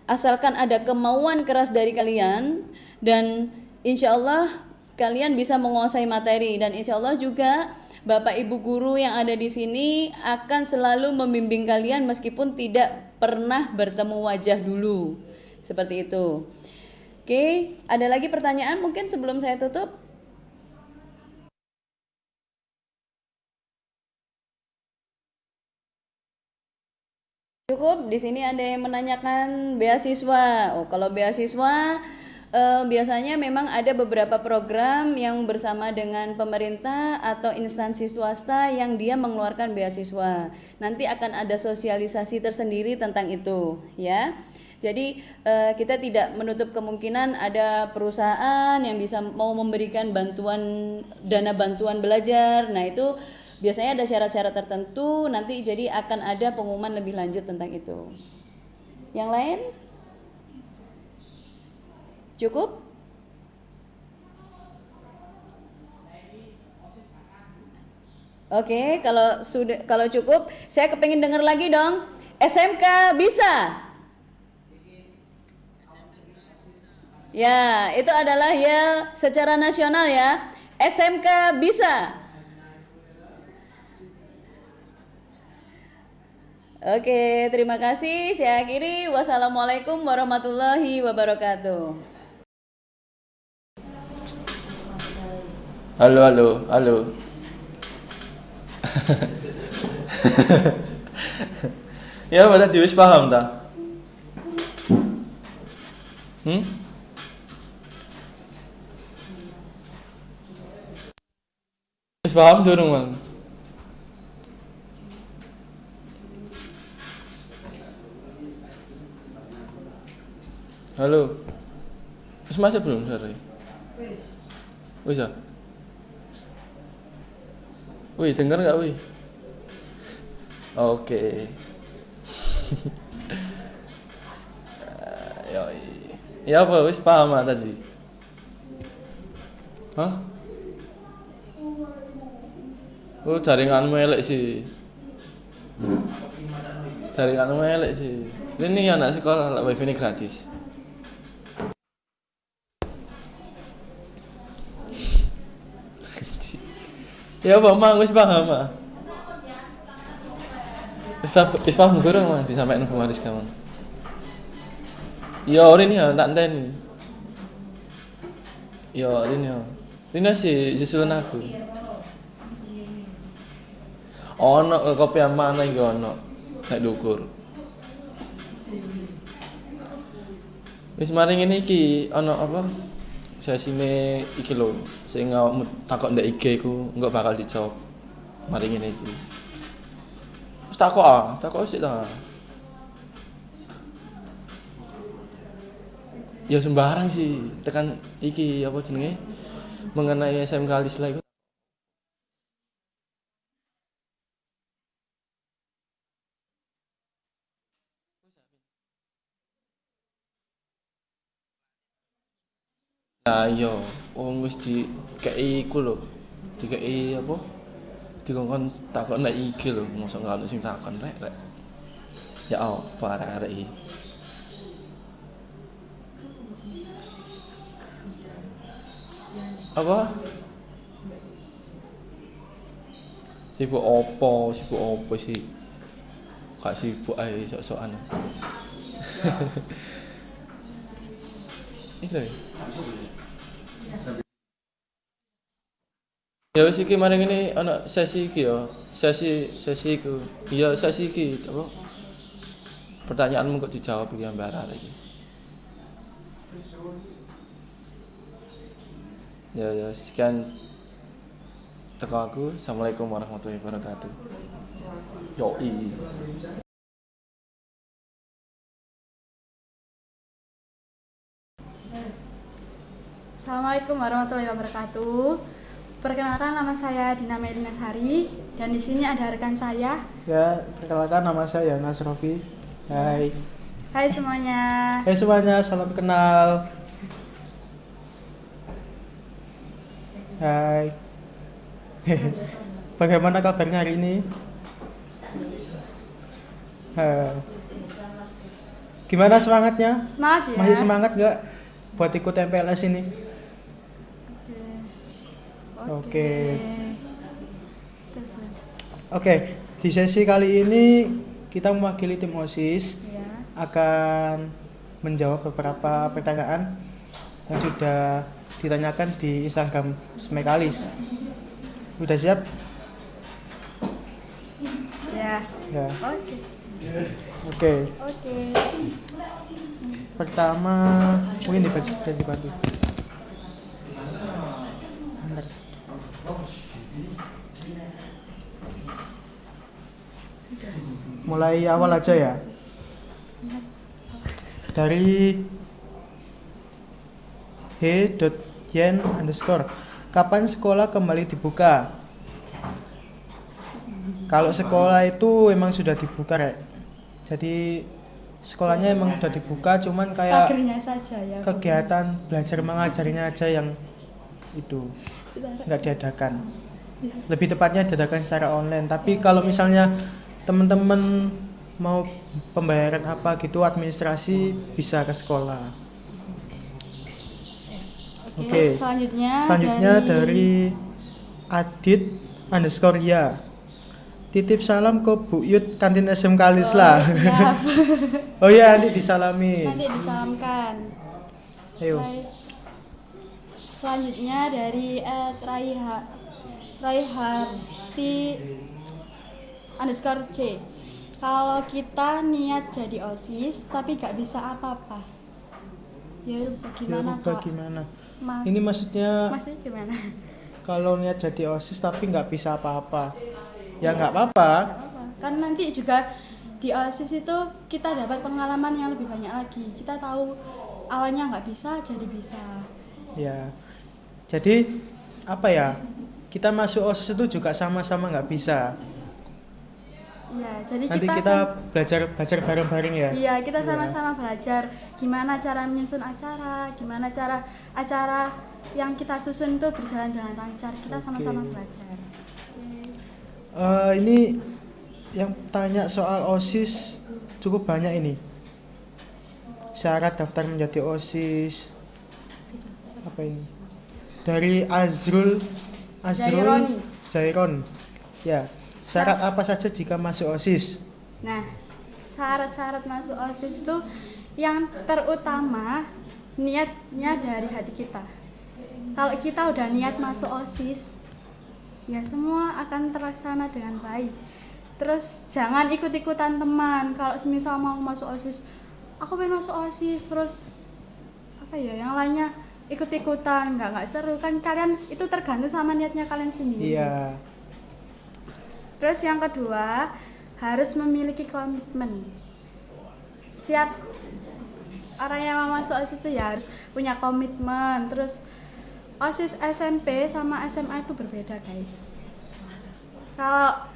asalkan ada kemauan keras dari kalian dan insya Allah kalian bisa menguasai materi dan insya Allah juga Bapak Ibu guru yang ada di sini akan selalu membimbing kalian meskipun tidak pernah bertemu wajah dulu. Seperti itu. Oke, ada lagi pertanyaan mungkin sebelum saya tutup? Cukup, di sini ada yang menanyakan beasiswa. Oh, kalau beasiswa biasanya memang ada beberapa program yang bersama dengan pemerintah atau instansi swasta yang dia mengeluarkan beasiswa. Nanti akan ada sosialisasi tersendiri tentang itu, ya. Jadi kita tidak menutup kemungkinan ada perusahaan yang bisa mau memberikan dana bantuan belajar. Nah itu biasanya ada syarat-syarat tertentu. Nanti jadi akan ada pengumuman lebih lanjut tentang itu. Yang lain? Cukup? Oke, kalau cukup, saya kepengin dengar lagi dong. SMK bisa? Ya, itu adalah ya secara nasional ya. SMK bisa? Oke, terima kasih. Saya akhiri. Wassalamualaikum warahmatullahi wabarakatuh. Halo, halo, halo. Ya, tadi wis paham ta? Wis paham durung, Bang? Halo. Wis masuk belum sore? Wis. Wis ya? Wih, denger nggak wih? Oke. Ya apa, wis paham tadi? Hah? Oh, jaringanmu elek sih. Jaringanmu elek sih. Ini anak sekolah, wifi ini gratis. Ya apa mang wis paham ah. Wis paham kurang mah disampaikan pemaris kamu. Ya ini ya tak enteni. Ya ini ya. Ini sih susulan aku. Ono kopi mana iki ono. Nek dukur. Wis maring ngene iki ono apa? Sesine iki lho, sing awakmu takok ndek IG ku engko bakal dijawab. Mari ngene iki. Wis takok sik ta. Ya sembarang sih, tekan iki apa jenenge? Mengenai SMK Alisla iku. Lah iya, wong wis dikeki iku lho. Dikeki apa? Dikongkon takon nek IG lho, mosok gak ono sing takon rek. Ya apa arek-arek iki. Apa? Sibuk opo sih? Gak sibuk ae sok-sokan. Itu. Ya wis iki mari ngene ana sesi iki ya. Sesi iku. Iya sesi iki coba. Pertanyaanmu kok dijawab iki Mbak Rara iki. Ya sekian teko aku. Assalamualaikum warahmatullahi wabarakatuh. Yoi. Assalamualaikum warahmatullahi wabarakatuh. Perkenalkan, nama saya Dina Melina Sari dan di sini ada rekan saya. Ya, perkenalkan nama saya Nas Rofi. Hai. Hai semuanya. Hai semuanya, salam kenal. Hai. Bagaimana kabarnya hari ini? Gimana semangatnya? Semangat ya. Masih semangat nggak buat ikut MPLS ini? Oke. Terus, Oke, di sesi kali ini kita mewakili tim OSIS ya. akan menjawab beberapa pertanyaan yang sudah ditanyakan di Instagram Smekalis. Udah siap? Ya. Ya. Oke. Oke. Oke. Pertama, mungkin dibantu. Bentar. Mulai awal aja ya. Dari he.yen_. Kapan sekolah kembali dibuka? Kalau sekolah itu emang sudah dibuka, Rek. Jadi sekolahnya emang udah dibuka, cuman kayak Pagernya saja ya. kegiatan belajar mengajarnya aja yang itu nggak diadakan. Lebih tepatnya diadakan secara online. Tapi kalau misalnya teman-teman mau pembayaran apa gitu, administrasi bisa ke sekolah. Oke. Selanjutnya dari Adit_ya. Titip salam ke Bu Yud kantin SMK Lisla. Siap. Oh iya, nanti disalami. Nanti disalamkan. Ayo. Baik. Selanjutnya dari Raiharti_c. Kalau kita niat jadi OSIS tapi gak bisa apa-apa, ya bagaimana Kak? Gimana? Mas, Ini maksudnya gimana? kalau niat jadi OSIS tapi nggak bisa apa-apa, ya nggak apa-apa. Kan nanti juga di OSIS itu kita dapat pengalaman yang lebih banyak lagi. Kita tahu awalnya nggak bisa jadi bisa. Ya, jadi apa ya? Kita masuk OSIS itu juga sama-sama nggak bisa. Iya, jadi Nanti kita belajar bareng-bareng ya. Iya, kita sama-sama belajar gimana cara menyusun acara, gimana cara acara yang kita susun itu berjalan dengan lancar. Kita sama-sama belajar. Ini yang tanya soal OSIS cukup banyak ini. Syarat daftar menjadi OSIS. Apa ini? Dari Azrul Zairon. Ya. Syarat apa saja jika masuk OSIS? Nah, syarat-syarat masuk OSIS itu yang terutama niatnya dari hati kita. Kalau kita udah niat masuk OSIS, ya semua akan terlaksana dengan baik. Terus jangan ikut-ikutan teman. Kalau semisal mau masuk OSIS, aku pengen masuk OSIS, terus apa ya, yang lainnya ikut-ikutan, nggak seru kan. Kalian itu tergantung sama niatnya kalian sendiri. Iya. Terus yang kedua, harus memiliki komitmen. Setiap orang yang mau masuk OSIS itu ya harus punya komitmen. Terus OSIS SMP sama SMA itu berbeda, guys. Kalau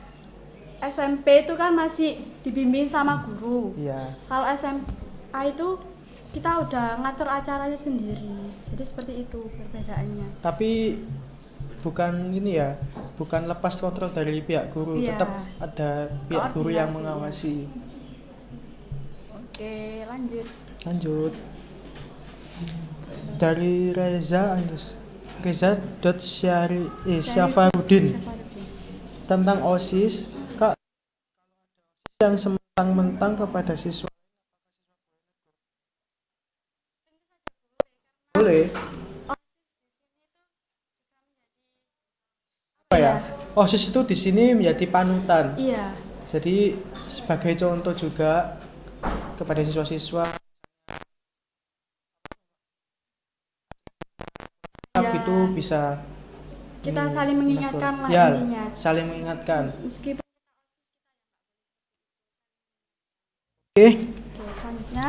SMP itu kan masih dibimbing sama guru. Iya. Kalau SMA itu kita udah ngatur acaranya sendiri. Jadi seperti itu perbedaannya. Tapi bukan ini ya, bukan lepas kontrol dari pihak guru, Iya. tetap ada pihak guru yang Koordinasi. mengawasi. Oke, lanjut. Dari Reza Syafarudin. tentang OSIS, Kak, yang sementang-mentang kepada siswa boleh. Apa ya? OSIS itu di sini menjadi panutan. Iya. Jadi sebagai contoh juga kepada siswa-siswa itu bisa kita saling mengingatkan lah ya, intinya. saling mengingatkan. Meskipun Oke. Selanjutnya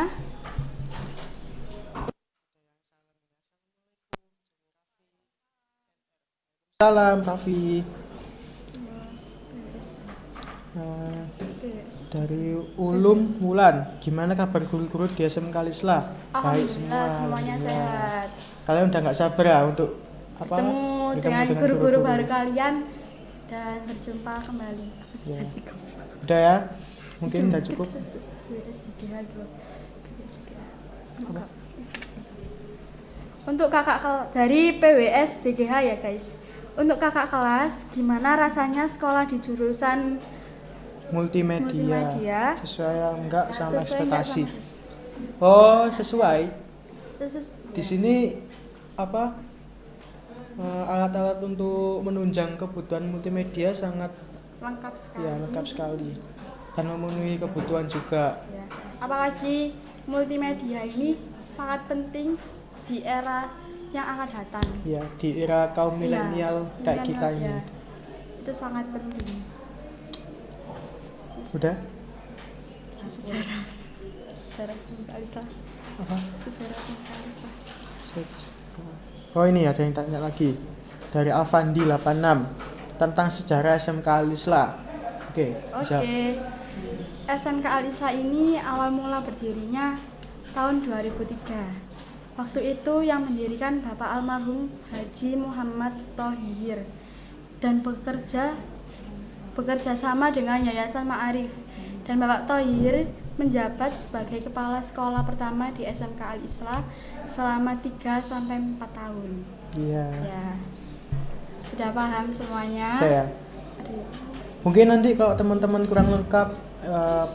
Salam Raffi. Dari Ulum Wulan, gimana kabar guru-guru di SMK Alisla? Baik semua. Semuanya sehat. Kalian udah nggak sabar ya untuk Ketemu dengan guru-guru baru kalian dan berjumpa kembali. Udah ya? Mungkin udah cukup. Untuk kakak dari PWS DGH ya guys. Untuk kakak kelas, gimana rasanya sekolah di jurusan multimedia. Sesuai enggak sama ekspektasi? Oh, sesuai. Di sini alat-alat untuk menunjang kebutuhan multimedia sangat lengkap sekali. Ya, lengkap sekali. Dan memenuhi kebutuhan juga. Ya. Apalagi multimedia ini sangat penting di era yang akan datang. Ya, di era kaum milenial kayak kita ini. Ya. Itu sangat penting. Sudah? Sejarah SMK Alisla. Apa? Sejarah SMK Alisla. Oh, ini ada yang tanya lagi dari Avandi 86 tentang sejarah SMK Alisla. Oke. SMK Alisla ini awal mula berdirinya tahun 2003. Waktu itu yang mendirikan Bapak almarhum Haji Muhammad Thohir dan bekerja sama dengan Yayasan Ma'arif, dan Bapak Thohir menjabat sebagai kepala sekolah pertama di SMK Alisla selama 3-4 tahun. Iya. Ya. Sudah paham semuanya? Saya. Mungkin nanti kalau teman-teman kurang lengkap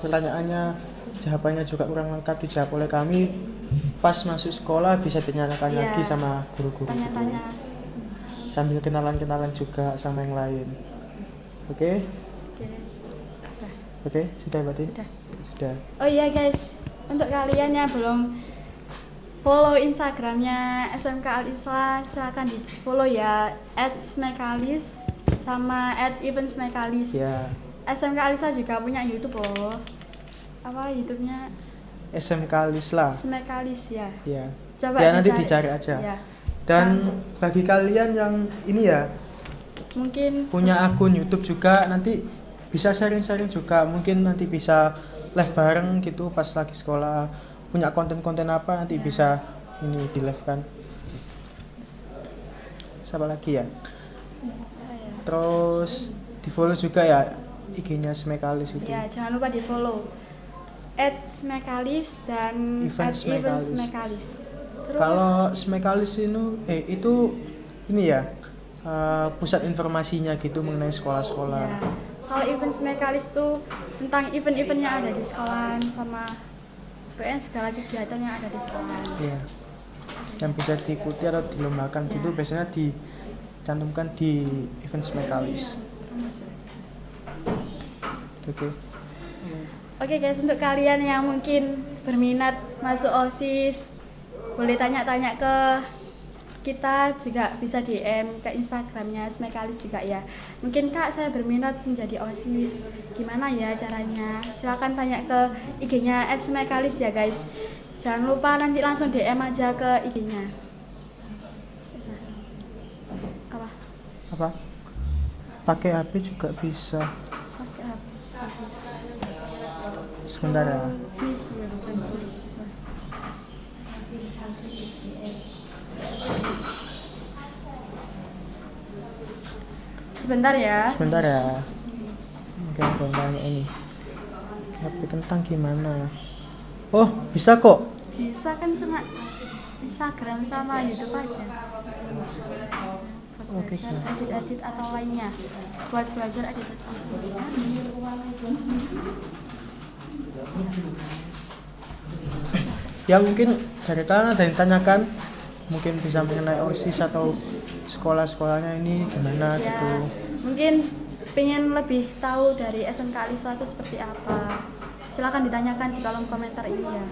pertanyaannya, jawabannya juga kurang lengkap dijawab oleh kami pas masuk sekolah, bisa ditanyakan lagi sama guru-guru. Tanya-tanya. Sambil kenalan-kenalan juga sama yang lain. Oke? Oke, sudah berarti? Sudah. Oh iya guys, untuk kalian yang belum follow Instagramnya SMK Alisla, silahkan di follow ya, @smekalis sama @eventsmekalis. Ya. SMK Alisla juga punya YouTube loh. Apa YouTube-nya? SMK Alisla. Smekalis ya. Ya. Coba ya nanti dicari aja. Ya. Dan bagi kalian yang ini ya, mungkin punya akun YouTube juga, nanti bisa sharing-sharing juga. Mungkin nanti bisa live bareng gitu pas lagi sekolah. Punya konten-konten apa nanti bisa ini di live kan. Siapa lagi ya? Terus di follow juga ya IG-nya Smekalis itu. Ya, jangan lupa di follow @smekalis dan @eventsmekalis. Kalau Smekalis itu ini ya pusat informasinya gitu mengenai sekolah-sekolah. Ya. Kalau Eventsmekalis tuh tentang event-event yang ada di sekolahan sama segala kegiatan yang ada di sekolahan. Iya. Yang bisa diikuti atau dilombakan gitu biasanya dicantumkan di Eventsmekalis. Oke guys, untuk kalian yang mungkin berminat masuk OSIS, boleh tanya-tanya ke kita, juga bisa DM ke Instagramnya Smekalis juga ya. Mungkin Kak, saya berminat menjadi OSIS, gimana ya caranya? Silakan tanya ke IG-nya @smekalis ya guys. Jangan lupa nanti langsung DM aja ke IG-nya. Apa? Pakai HP juga bisa. Pakai HP. Sebentar ya. Sebentar ya. Oke, tanya ini. HP kentang gimana? Oh, bisa kok. Bisa kan, cuma Instagram sama YouTube aja. Oke. belajar edit atau lainnya. Buat belajar edit atau Ya mungkin dari kalian ada yang tanyakan, mungkin bisa mengenai OSIS atau sekolah-sekolahnya ini gimana ya, gitu. mungkin pengen lebih tahu dari SMK Alisla itu seperti apa. Silakan ditanyakan di kolom komentar ini ya.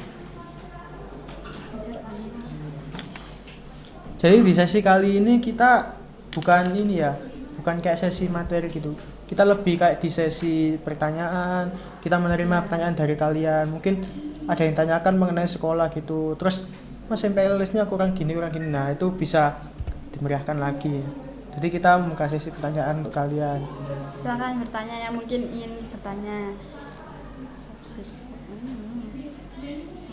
Jadi di sesi kali ini kita bukan ini ya, bukan kayak sesi materi gitu. Kita lebih kayak di sesi pertanyaan, kita menerima pertanyaan dari kalian. Mungkin ada yang tanyakan mengenai sekolah gitu. Terus Mas MPLS-nya kurang gini. Nah, itu bisa dimeriahkan lagi. Jadi kita membuka sesi pertanyaan untuk kalian. Silakan bertanya yang mungkin ingin bertanya.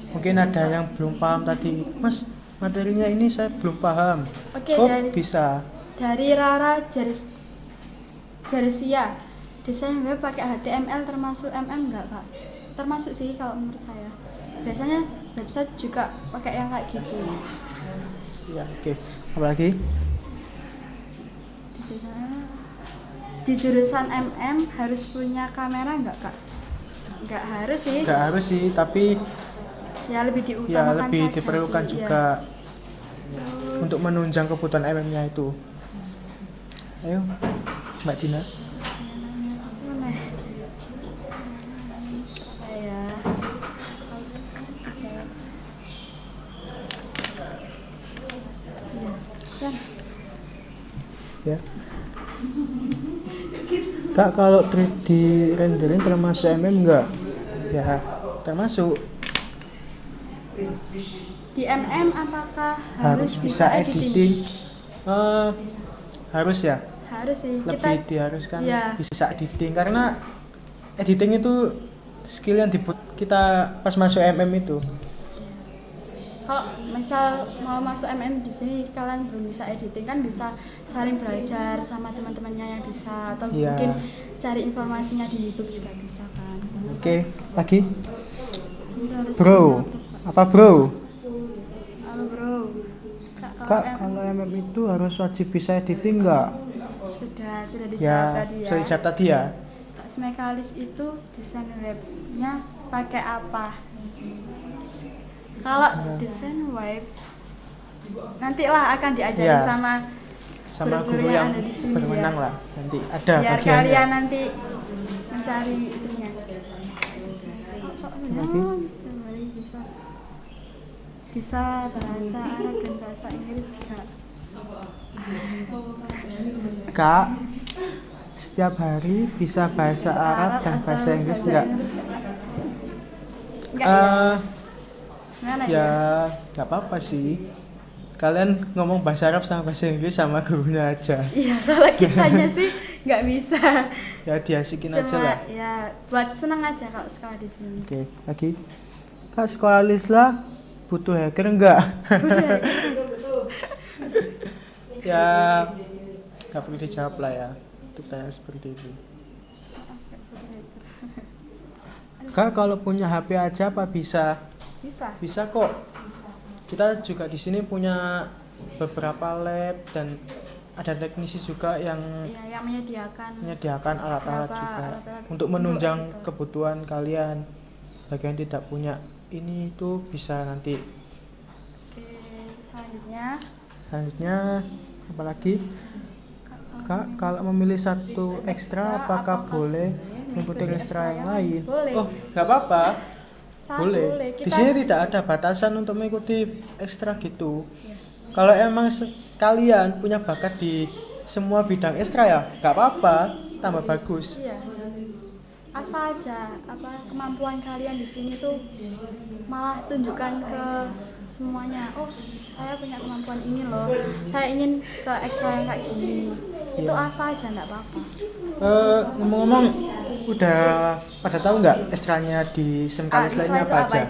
Mungkin ada yang belum paham tadi. Mas, materinya ini saya belum paham. Oke, oh, dari, bisa. Dari Rara Jarisia, desain web pakai HTML termasuk MM enggak, Kak? Termasuk sih kalau menurut saya. Biasanya website juga pakai yang kayak gitu. Ya, oke. Apalagi? Di jurusan MM harus punya kamera enggak, Kak? Enggak harus sih. Enggak harus sih, tapi ya lebih diutamakan, ya lebih saja diperlukan sih, juga ya. untuk menunjang kebutuhan MM-nya itu. Ayo, Mbak Dina. Ya. Kak, kalau 3D rendering termasuk MM enggak? Ya, termasuk. Di MM apakah harus bisa editing? Harus ya? Harus sih. Lebih diharuskan ya. Bisa editing karena editing itu skill yang kita pas masuk MM itu. Kalau misal mau masuk MM di sini kalian belum bisa editing, kan bisa saling belajar sama teman-temannya yang bisa, atau mungkin cari informasinya di YouTube juga bisa kan. Oke, lagi. Bro, apa bro? Halo bro. Kak, kalau MM itu harus wajib bisa editing nggak? Sudah dijawab tadi ya. Sudah dijawab tadi ya. Kak Smekalis itu desain webnya pakai apa? Kalau desain web nantilah akan diajari sama guru yang ada di sini, berwenang ya. lah. Nanti ada biar bagiannya. Kalian nanti mencari itunya. Bisa bahasa Arab dan bahasa Inggris enggak? Kak, setiap hari bisa bahasa Arab dan bahasa Inggris enggak? Ya, nggak apa-apa sih. Kalian ngomong bahasa Arab sama bahasa Inggris sama gurunya aja. Iya, kalau kitanya sih nggak bisa. Ya diasikin aja lah. Ya, buat senang aja kalau sekolah di sini. Oke, lagi. Kak, sekolah Alisla butuh hacker enggak? Ya, nggak perlu dijawab lah ya. Untuk tanya seperti itu. Kak, kalau punya HP aja apa bisa? Bisa kok. Kita juga di sini punya beberapa lab dan ada teknisi juga yang menyediakan alat-alat juga untuk menunjang kebutuhan kalian. Bagi yang tidak punya ini itu bisa nanti. Oke, selanjutnya apalagi? Kak, kalau memilih satu ekstra apakah boleh mengikuti ekstra yang lain? Boleh. Oh, nggak apa-apa. Boleh. Di sini tidak ada batasan untuk mengikuti ekstra gitu. Ya. Kalau emang kalian punya bakat di semua bidang ekstra ya, nggak apa-apa, tambah bagus. Iya. Asal aja kemampuan kalian di sini tuh malah tunjukkan ke semuanya. Oh, saya punya kemampuan ini loh. Saya ingin ke ekstra yang kayak gini. Itu asal aja, nggak apa-apa. Ngomong-ngomong, udah pada tahu nggak ekstranya di SMK Alisla ini apa aja?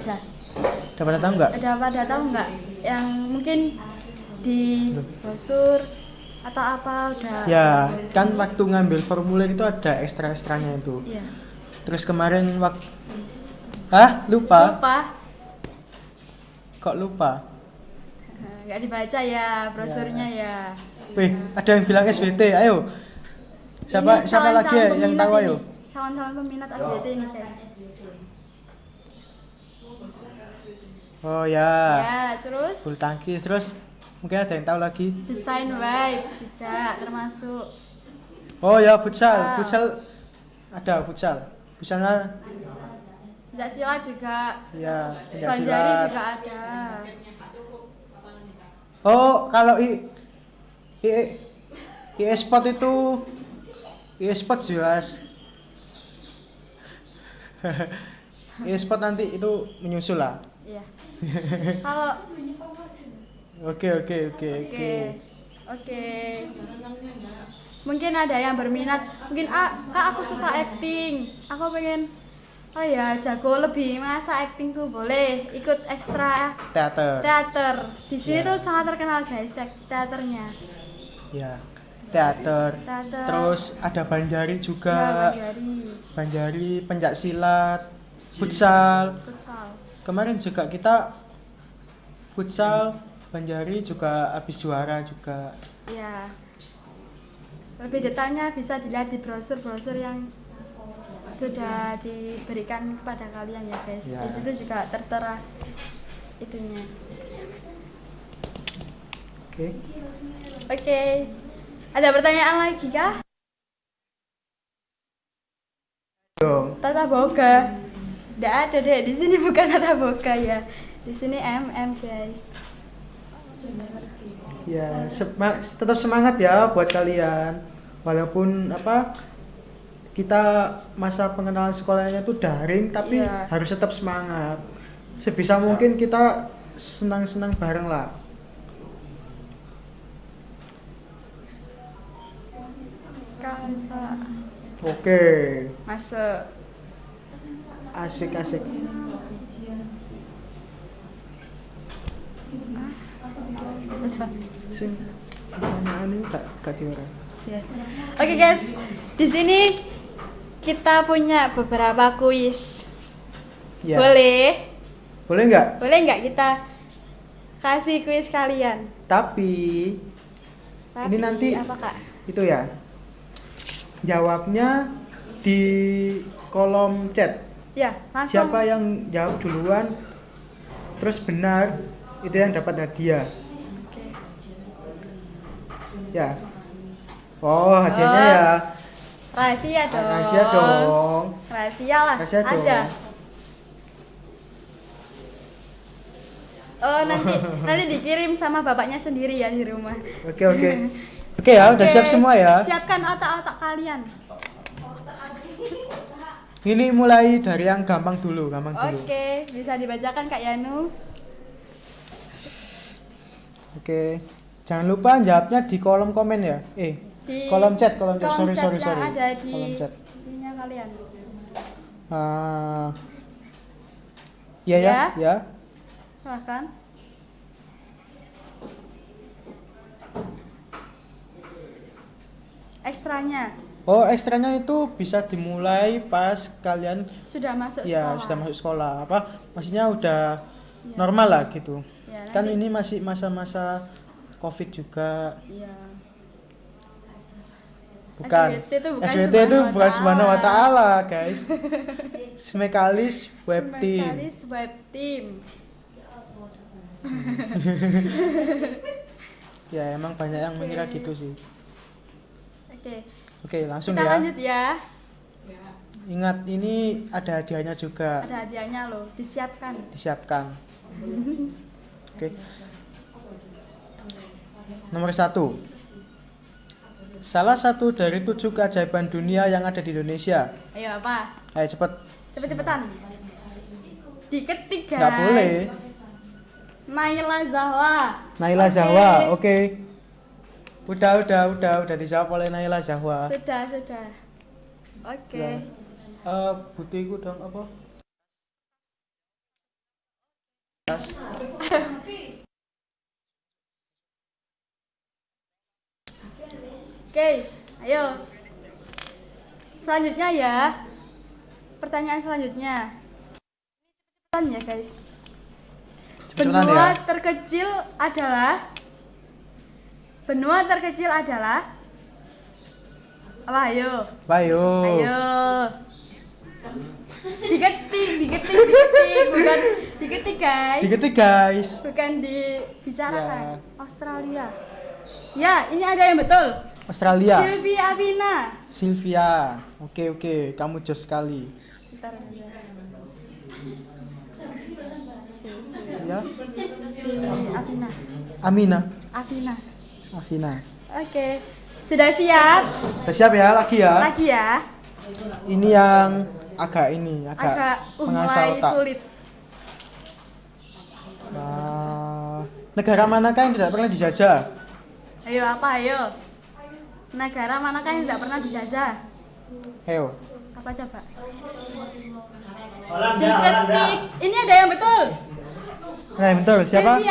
Udah pada tahu nggak? Udah pada tahu nggak? Yang mungkin di brosur atau apa udah? Ya, kan waktu ngambil formulir itu ada ekstra-ekstranya itu. Iya. Terus kemarin lupa? Kok lupa? Nggak dibaca ya brosurnya ya. Wih, ada yang bilang SBT. Ayo. Siapa lagi ya yang tahu ayo? Calon-calon peminat SBT ini guys. Oh ya. Ya, terus Bulu tangkis, terus mungkin ada yang tahu lagi. desain web juga termasuk. Oh ya, futsal. Futsal ada futsal. Fusalnya Pencak silat juga. ya, pencak Banjari silat. juga ada. Oh, kalau e-sport itu e-sport jelas. E-sport nanti itu menyusul lah. Iya. Kalau Oke. Oke. Mungkin ada yang berminat. Mungkin Kak aku suka acting. Aku pengen jago lebih masa acting tuh boleh ikut ekstra teater. Di sini tuh sangat terkenal guys teaternya. Ya. Teater. Terus ada Banjari juga. Ya, Banjari, pencak silat, futsal. Kemarin juga kita futsal, Banjari juga habis juara juga. Ya. Lebih detailnya bisa dilihat di brosur-brosur yang sudah diberikan kepada kalian ya guys. Ya. Di situ juga tertera itunya. Oke. Ada pertanyaan lagi kah? Tata boga. Tidak ada deh. Di sini bukan tata boga ya. Di sini guys. Ya, tetap semangat ya buat kalian. Walaupun kita masa pengenalan sekolahnya tuh daring, tapi harus tetap semangat. Sebisa mungkin kita senang-senang bareng lah. Oke. Masuk. Asik. Bisa. Pertanyaan ini gak diurang. Yes. Oke guys, di sini kita punya beberapa kuis. Ya. Boleh nggak? Boleh nggak kita kasih kuis kalian? Tapi ini nanti apa kak? Itu ya. Jawabnya di kolom chat. Ya, langsung. Siapa yang jawab duluan terus benar itu yang dapat hadiah. Oke. Ya. Oh, hadiahnya ya. Rahasia dong. Rahasia dong. Rahasia lah. Rahasia dong. Ada. Oh, nanti dikirim sama bapaknya sendiri ya di rumah. Oke. Oke ya, udah siap semua ya. Siapkan otak-otak kalian. Ini mulai dari yang gampang dulu. Oke, bisa dibacakan Kak Yanu. Oke. Jangan lupa jawabnya di kolom komen ya. Di kolom chat. Sorry. Ada di kolom chat. ininya kalian. Ya. Silahkan. Ekstranya. Oh, ekstranya itu bisa dimulai pas kalian Sudah masuk ya, sekolah. sudah masuk sekolah. Maksudnya udah normal lah gitu. Ya, Kan ini masih masa-masa Covid juga. Iya. Bukan. SWT itu bukan Subhanahu wa Ta'ala, guys. Smekalis Web Team. Smekalis Web Team. Ya, emang banyak yang mengira gitu sih. Oke, langsung kita ya. lanjut ya. Ingat, ini ada hadiahnya juga. Ada hadiahnya loh, Disiapkan. Oke. Nomor 1. Salah satu dari 7 keajaiban dunia yang ada di Indonesia. Ayo apa? Ayo cepet. Cepet-cepetan. Diketik guys. Nggak boleh. Naila Zahwa, oke. Udah dijawab oleh Naila Zahwa. Sudah. Oke. Butiku dong apa? Tas. Oke, ayo. Selanjutnya ya. Pertanyaan selanjutnya. Cepetan ya guys. Benua terkecil adalah Benua terkecil adalah apa? Ayo. Ayo. Diketik, bukan diketik guys. Bukan dibicarakan. Ya. Australia. Ya, ini ada yang betul. Australia. Sylvia. Oke, kamu jos sekali. Bentar aja. Ya. Afina. Oke. Sudah siap? Sudah siap ya, lagi ya. Ini yang agak mengasah mulai otak. sulit. Negara manakah yang tidak pernah dijajah? Ayo. Negara manakah yang tidak pernah dijajah? Ayo. Apa coba? Diketik. Ini ada yang betul. Nah, betul. Siapa?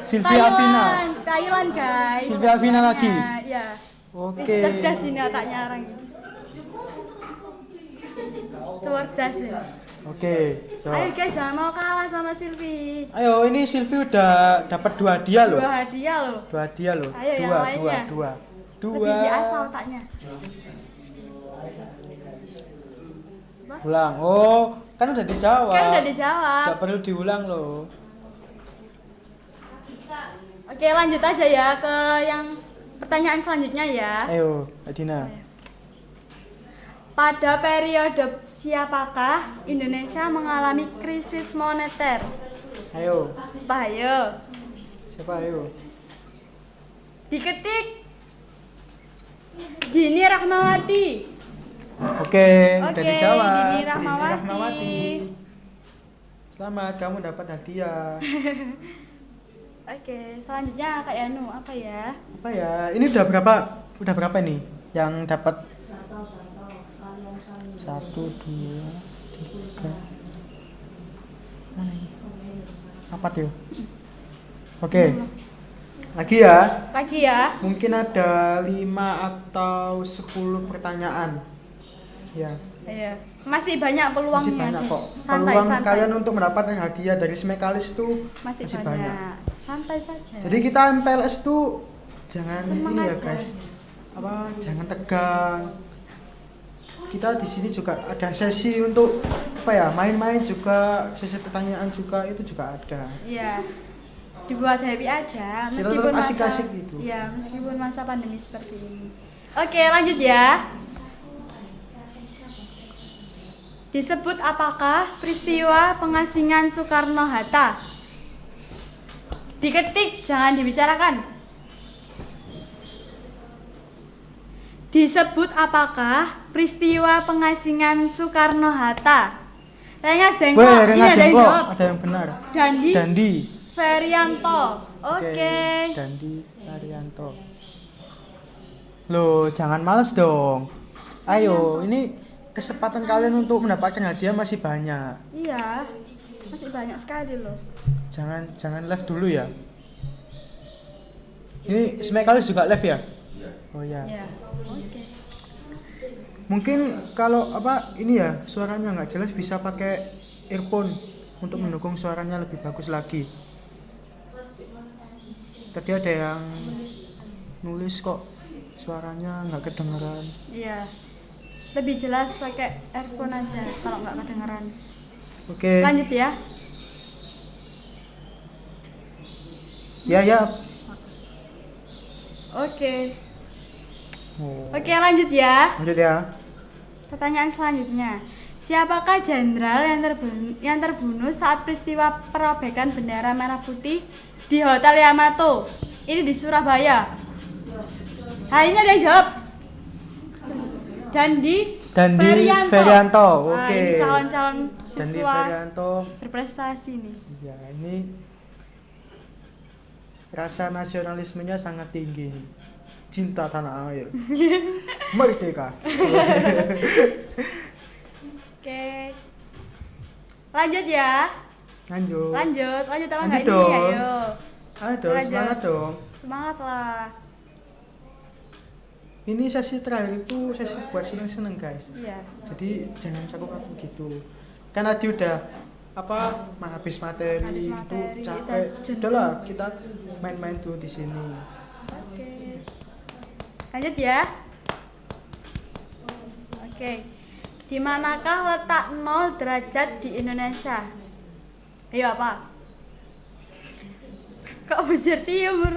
Sylvia Afina. Thailand guys. Sylvia Afina lagi. Ya. Oke. Cerdas ini otaknya orang ini. Cerdas ini. Oke. So. Ayo guys, jangan mau kalah sama Sylvie. Ayo, ini Sylvie udah dapat 2 hadiah loh. 2 hadiah loh. Ayo yang lainnya. Dua. Lebih diasah otaknya. Ulang. Oh, kan udah dijawab. Gak perlu diulang loh. Oke, lanjut aja ya ke yang pertanyaan selanjutnya ya. Ayo, Adina. Pada periode siapakah Indonesia mengalami krisis moneter? Ayo. Siapa? Ayo. Diketik. Dini Rahmawati. Oke, udah dijawab. Dini Rahmawati. Selamat, kamu dapat hadiah. Oke, selanjutnya Kak Yanu, apa ya? Ini udah berapa nih yang dapat? 1, 2, 3. Apa tuh? Oke. Lagi ya. Mungkin ada 5 atau 10 pertanyaan. Ya. Iya. Masih banyak peluangnya. Masih banyak kok. Santai. Kalian untuk mendapatkan hadiah dari Smekalis itu masih banyak. Santai saja. Jadi kita MPLS itu jangan Semangat ini ya aja. guys. Jangan tegang. Kita di sini juga ada sesi untuk main-main juga, sesi pertanyaan juga, itu juga ada. Iya. Dibuat happy aja meskipun asik-asik gitu. Iya, meskipun masa pandemi seperti ini. Oke, lanjut ya. Disebut apakah peristiwa pengasingan Soekarno-Hatta? Diketik, jangan dibicarakan. Disebut apakah peristiwa pengasingan Soekarno-Hatta? Rengas Dengko. Ini ada yang jawab. Ada yang benar. Dandi Ferianto. Oke. Dandi Ferianto. Loh, jangan males dong. Ayo, ini kesempatan kalian untuk mendapatkan hadiah masih banyak. Iya, masih banyak sekali loh. Jangan live dulu ya. Ini Smekalis juga live ya? Oh ya. Iya. Oke. Mungkin kalau ini ya suaranya nggak jelas bisa pakai earphone untuk mendukung suaranya lebih bagus lagi. Tadi ada yang nulis kok suaranya nggak kedengeran. Iya. Lebih jelas pakai earphone aja kalau nggak kedengeran. Oke. Lanjut ya. Ya. Oke. Oke, lanjut ya. Lanjut ya. Pertanyaan selanjutnya. Siapakah jenderal yang terbunuh saat peristiwa perobekan bendera merah putih di Hotel Yamato? Ini di Surabaya. Ini ada yang jawab. Dandi Ferianto. Oke. Ini calon-calon Dandi siswa Ferianto berprestasi nih. Ya, ini rasa nasionalismenya sangat tinggi nih. Cinta tanah air. Merdeka. Oke. Lanjut ya. Lanjut apa enggak ini? dong. Ayo. Ayo, semangat dong. Semangat lah. Ini sesi terakhir itu sesi buat seneng-seneng guys. Iya. Jadi jangan kaku-kaku gitu. Kan tadi udah habis materi, Habis itu materi, capek. kita Udahlah, kita main-main dulu di sini. Oke. Lanjut ya. Oke. Di manakah letak 0 derajat di Indonesia? Ayo apa? Kok bujur timur?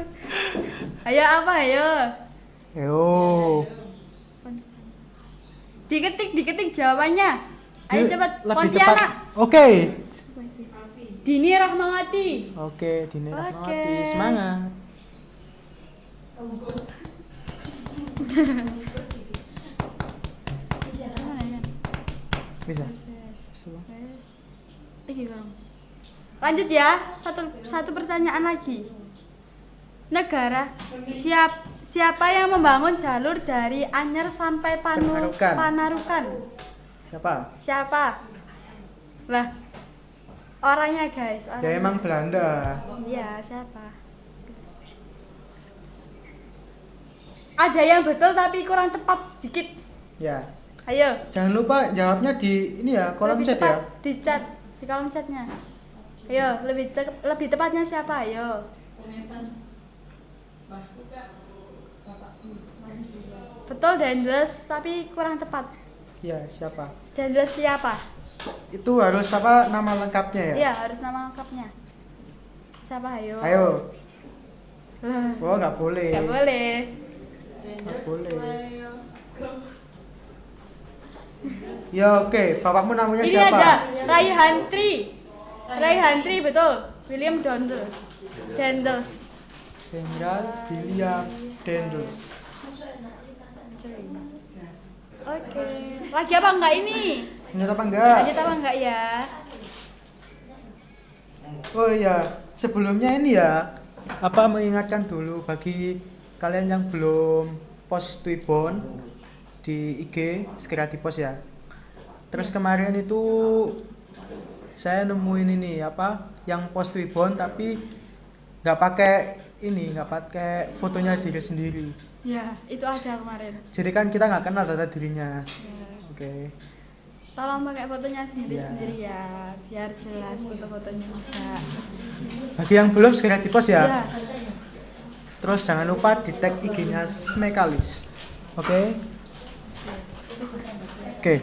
Ayo apa ayo? Ayo. Diketik jawabannya. Ayo cepat. Lebih Pontianak. tepat. Oke. Dini Rahmawati. Oke, Dini Rahmawati. Oke. Semangat. Bisa. Lanjut ya, satu pertanyaan lagi. Negara siapa yang membangun jalur dari Anyer sampai Panarukan. Panarukan? Siapa? Lah, orangnya guys. Ya Orangnya. emang Belanda. Iya, siapa? Ada yang betul tapi kurang tepat sedikit. Ya. Ayo. Jangan lupa jawabnya di ini ya, kolom Lebih chat tepat, ya. di kolom chatnya. Ayo, lebih tepatnya siapa? Ayo. Betul Dendles, tapi kurang tepat. Iya, siapa? Dendles siapa? Itu harus apa nama lengkapnya ya? Iya, harus nama lengkapnya. Siapa? Ayo. Ayo. Lah, Oh, nggak boleh. nggak boleh. Nggak boleh. Ya oke, bapakmu namanya Ini siapa? ada Raihantri betul. William Dendles. Jenderal William Dendles. Oke. Lagi apa enggak ini? Lanjut apa enggak? Lanjut apa enggak ya? Oh iya, sebelumnya ini ya, mengingatkan dulu bagi kalian yang belum post Twibbon di IG, segera di post ya. Terus kemarin itu saya nemuin ini yang post Twibbon tapi nggak pakai fotonya diri sendiri. Ya, itu ada kemarin. Jadi kan kita nggak kenal data dirinya. Ya. Oke. Tolong pakai fotonya sendiri-sendiri ya, biar jelas foto-fotonya juga. Bagi yang belum segera di post ya. Ya. Terus jangan lupa di tag IG-nya Smekalis. Oke. Oke.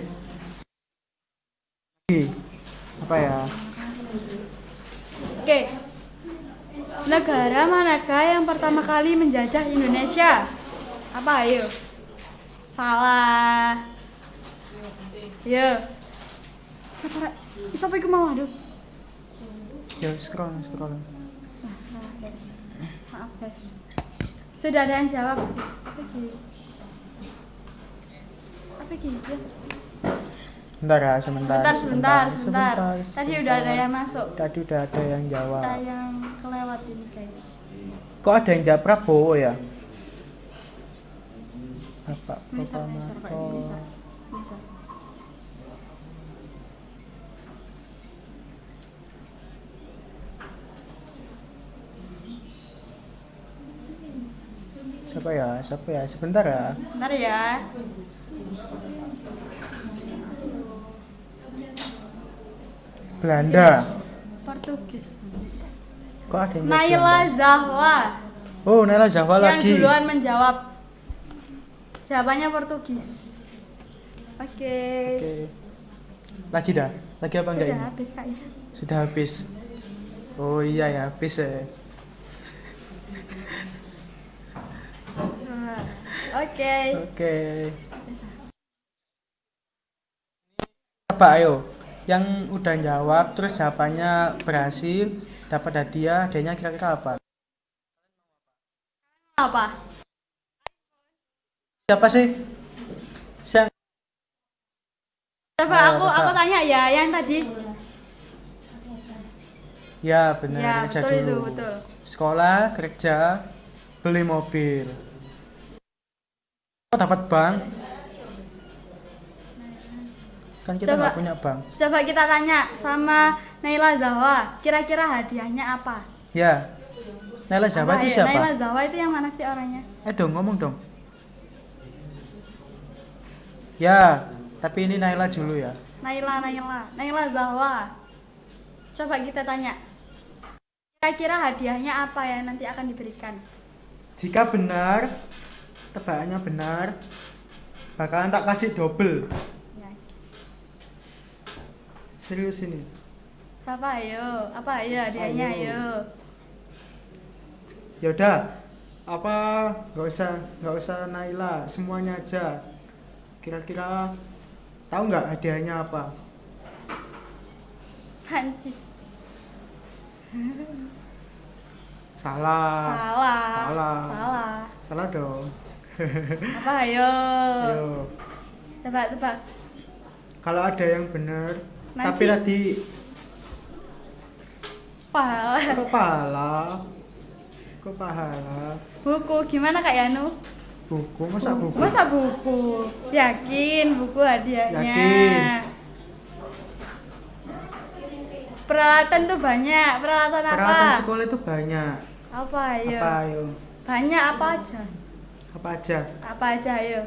Apa ya? Oke. Negara manakah yang pertama kali menjajah Indonesia? Apa ayo? Salah. Yo. Siapa yang mau aduh? Ya scroll. Nah, salah guys. Maaf guys. Sudah ada yang jawab. Apa gitu? Ya? Bentar ya, sebentar. Tadi udah ada yang masuk. Tadi udah ada yang jawab. Ada yang kelewat ini guys. Kok ada yang jawab Prabowo ya? Bapak Misal, Proklamator. Pak, misal. Siapa ya? Sebentar ya. Bentar ya. Belanda. Portugis. Kok ada yang jawab Naila Belanda? Zahwa. Oh, Naila Zahwa Yang lagi. duluan menjawab. Jawabannya Portugis. Oke. Oke. Lagi dah? Lagi apa enggak Sudah ini? habis kayaknya. Sudah habis. Oh iya ya, habis ya. Oke. Oke. Bisa. Apa ayo? Yang udah jawab terus jawabannya berhasil, dapat hadiah, hadiahnya kira-kira apa? Apa? Siapa sih? Coba aku tanya ya yang tadi. Ya benar, Ya, kerja betul dulu. itu, betul. Sekolah, kerja, beli mobil. Kok dapat bank? Kan kita Coba. nggak punya bank. Coba kita tanya sama Naila Zahwa, kira-kira hadiahnya apa? Ya. Naila Zahwa Apa, itu ayo, siapa? Naila Zahwa itu yang mana sih orangnya? Dong ngomong dong. Ya, tapi ini Naila dulu ya. Naila Zahwa. Coba kita tanya. Kira-kira hadiahnya apa yang nanti akan diberikan? Jika benar, tebakannya benar, bakalan tak kasih double. Ya. Serius ini. Siapa ayo? Apa ayo hadiahnya ayo? Ya udah, apa nggak usah Naila, semuanya aja. Kira-kira tahu nggak hadiahnya apa? Panci. Salah. Salah dong. Apa ayo? Ayo. Coba tebak. Kalau ada yang benar, Nanti. tapi tadi Pahala. kok pahala? Buku gimana Kak Yanu? Buku, masa buku? Masa buku? Yakin buku hadiahnya? Yakin. Peralatan tuh banyak. Peralatan apa? Peralatan sekolah itu banyak. Apa ayo? Apa ayo? Banyak apa aja? Apa aja? Apa aja ayo?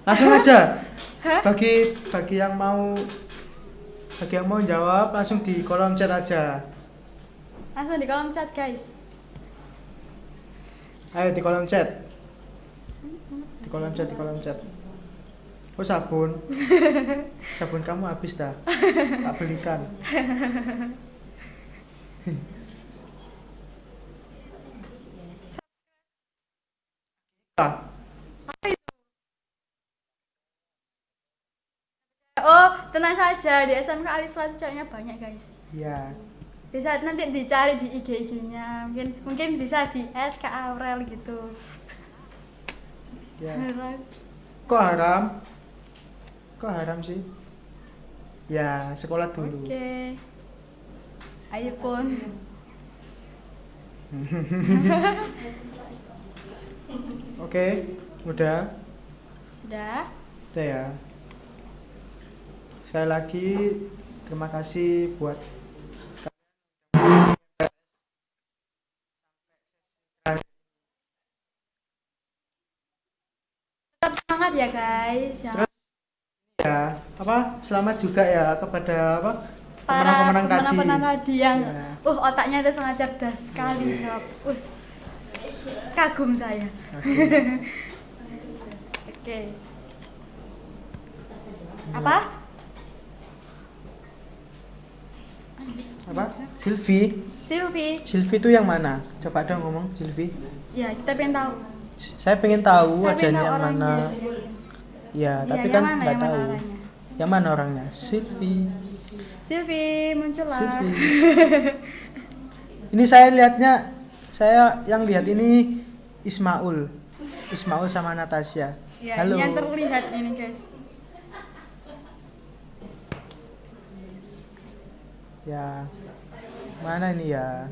Langsung aja. Hah? Bagi yang mau jawab langsung di kolom chat aja. Langsung di kolom chat guys. Ayo di kolom chat. Di kolom chat. Oh sabun. Sabun kamu habis dah. Tak belikan. Oh, tenang saja, di SMK Alisla itu cowoknya banyak guys. Iya. Bisa nanti dicari di IG-nya, mungkin bisa di add ke Aurel gitu. Ya. Beneran. Kok haram? Kok haram sih? Ya, sekolah dulu. Oke. Ayo pun. Oke, udah. Sudah. Udah ya. Sekali lagi terima kasih buat Tetap semangat ya guys. Terus ya, selamat juga ya kepada Para pemenang-pemenang tadi. pemenang tadi yang Ya. otaknya itu sangat cerdas sekali jawab. Kagum saya. Oke. Apa? Silvi. Silvi itu yang mana? Coba dong ngomong Silvi. Ya, kita pengen tahu. Saya pengen tahu Saya wajahnya pengen tahu yang orangnya. mana. Ya, tapi Yang kan mana, nggak yang mana tahu. orangnya? Yang mana orangnya? Silvi, muncullah. Silvi. Ini saya yang lihat ini Ismaul sama Natasha. Ya, Halo. ini yang terlihat ini guys. Ya, mana ini ya?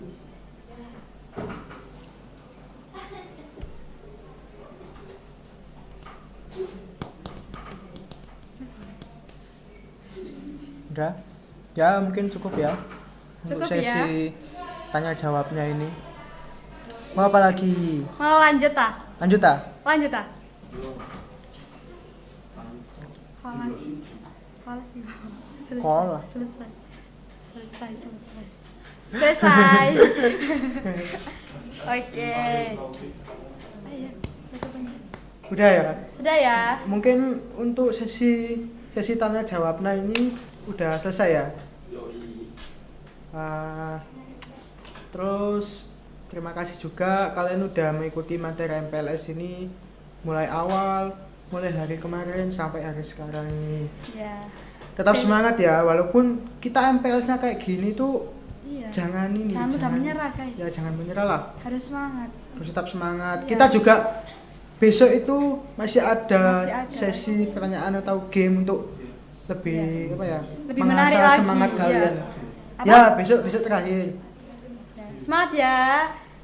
Udah? Ya mungkin cukup ya. Cukup untuk sesi tanya jawabnya ini. Mau apa lagi? Mau lanjut ah? Lanjut ah? Lanjut ah? Kolas ya. Selesai. Oke. Ayo, Udah ya? sudah ya. Mungkin untuk sesi tanya jawabnya ini udah selesai ya. Terus terima kasih juga kalian udah mengikuti materi MPLS ini mulai hari kemarin sampai hari sekarang ini. Ya. Tetap semangat ya, walaupun kita MPLS-nya kayak gini tuh Iya. jangan mudah menyerah guys. Ya jangan menyerah lah. Harus semangat. Harus tetap semangat. Iya. Kita juga besok itu masih ada Sesi pertanyaan atau game untuk lebih Lebih menarik mengasah lagi, semangat iya. kalian. Apa? Ya, besok terakhir. Ya, semangat ya.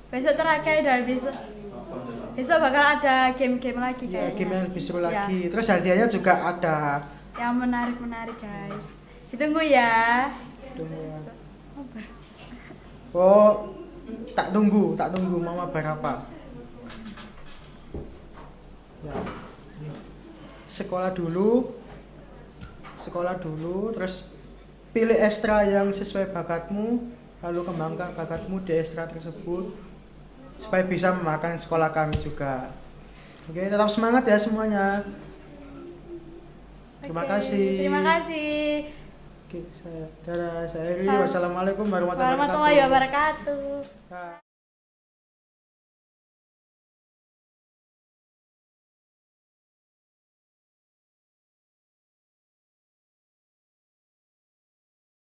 Besok terakhir dan besok bakal ada game-game lagi Ya, kayaknya. game yang lebih seru Ya. lagi. Terus hadiahnya juga ada. Yang menarik guys. Ditunggu ya. Tunggu ya. Oh, tak tunggu mau mabar apa? Ya. Sekolah dulu, terus pilih ekstra yang sesuai bakatmu, lalu kembangkan bakatmu di ekstra tersebut supaya bisa memakan sekolah kami juga. Oke, tetap semangat ya semuanya. Terima kasih. Terima kasih. Oke, saya Eri. Wassalamualaikum warahmatullahi Warahmatullahi wabarakatuh. wabarakatuh.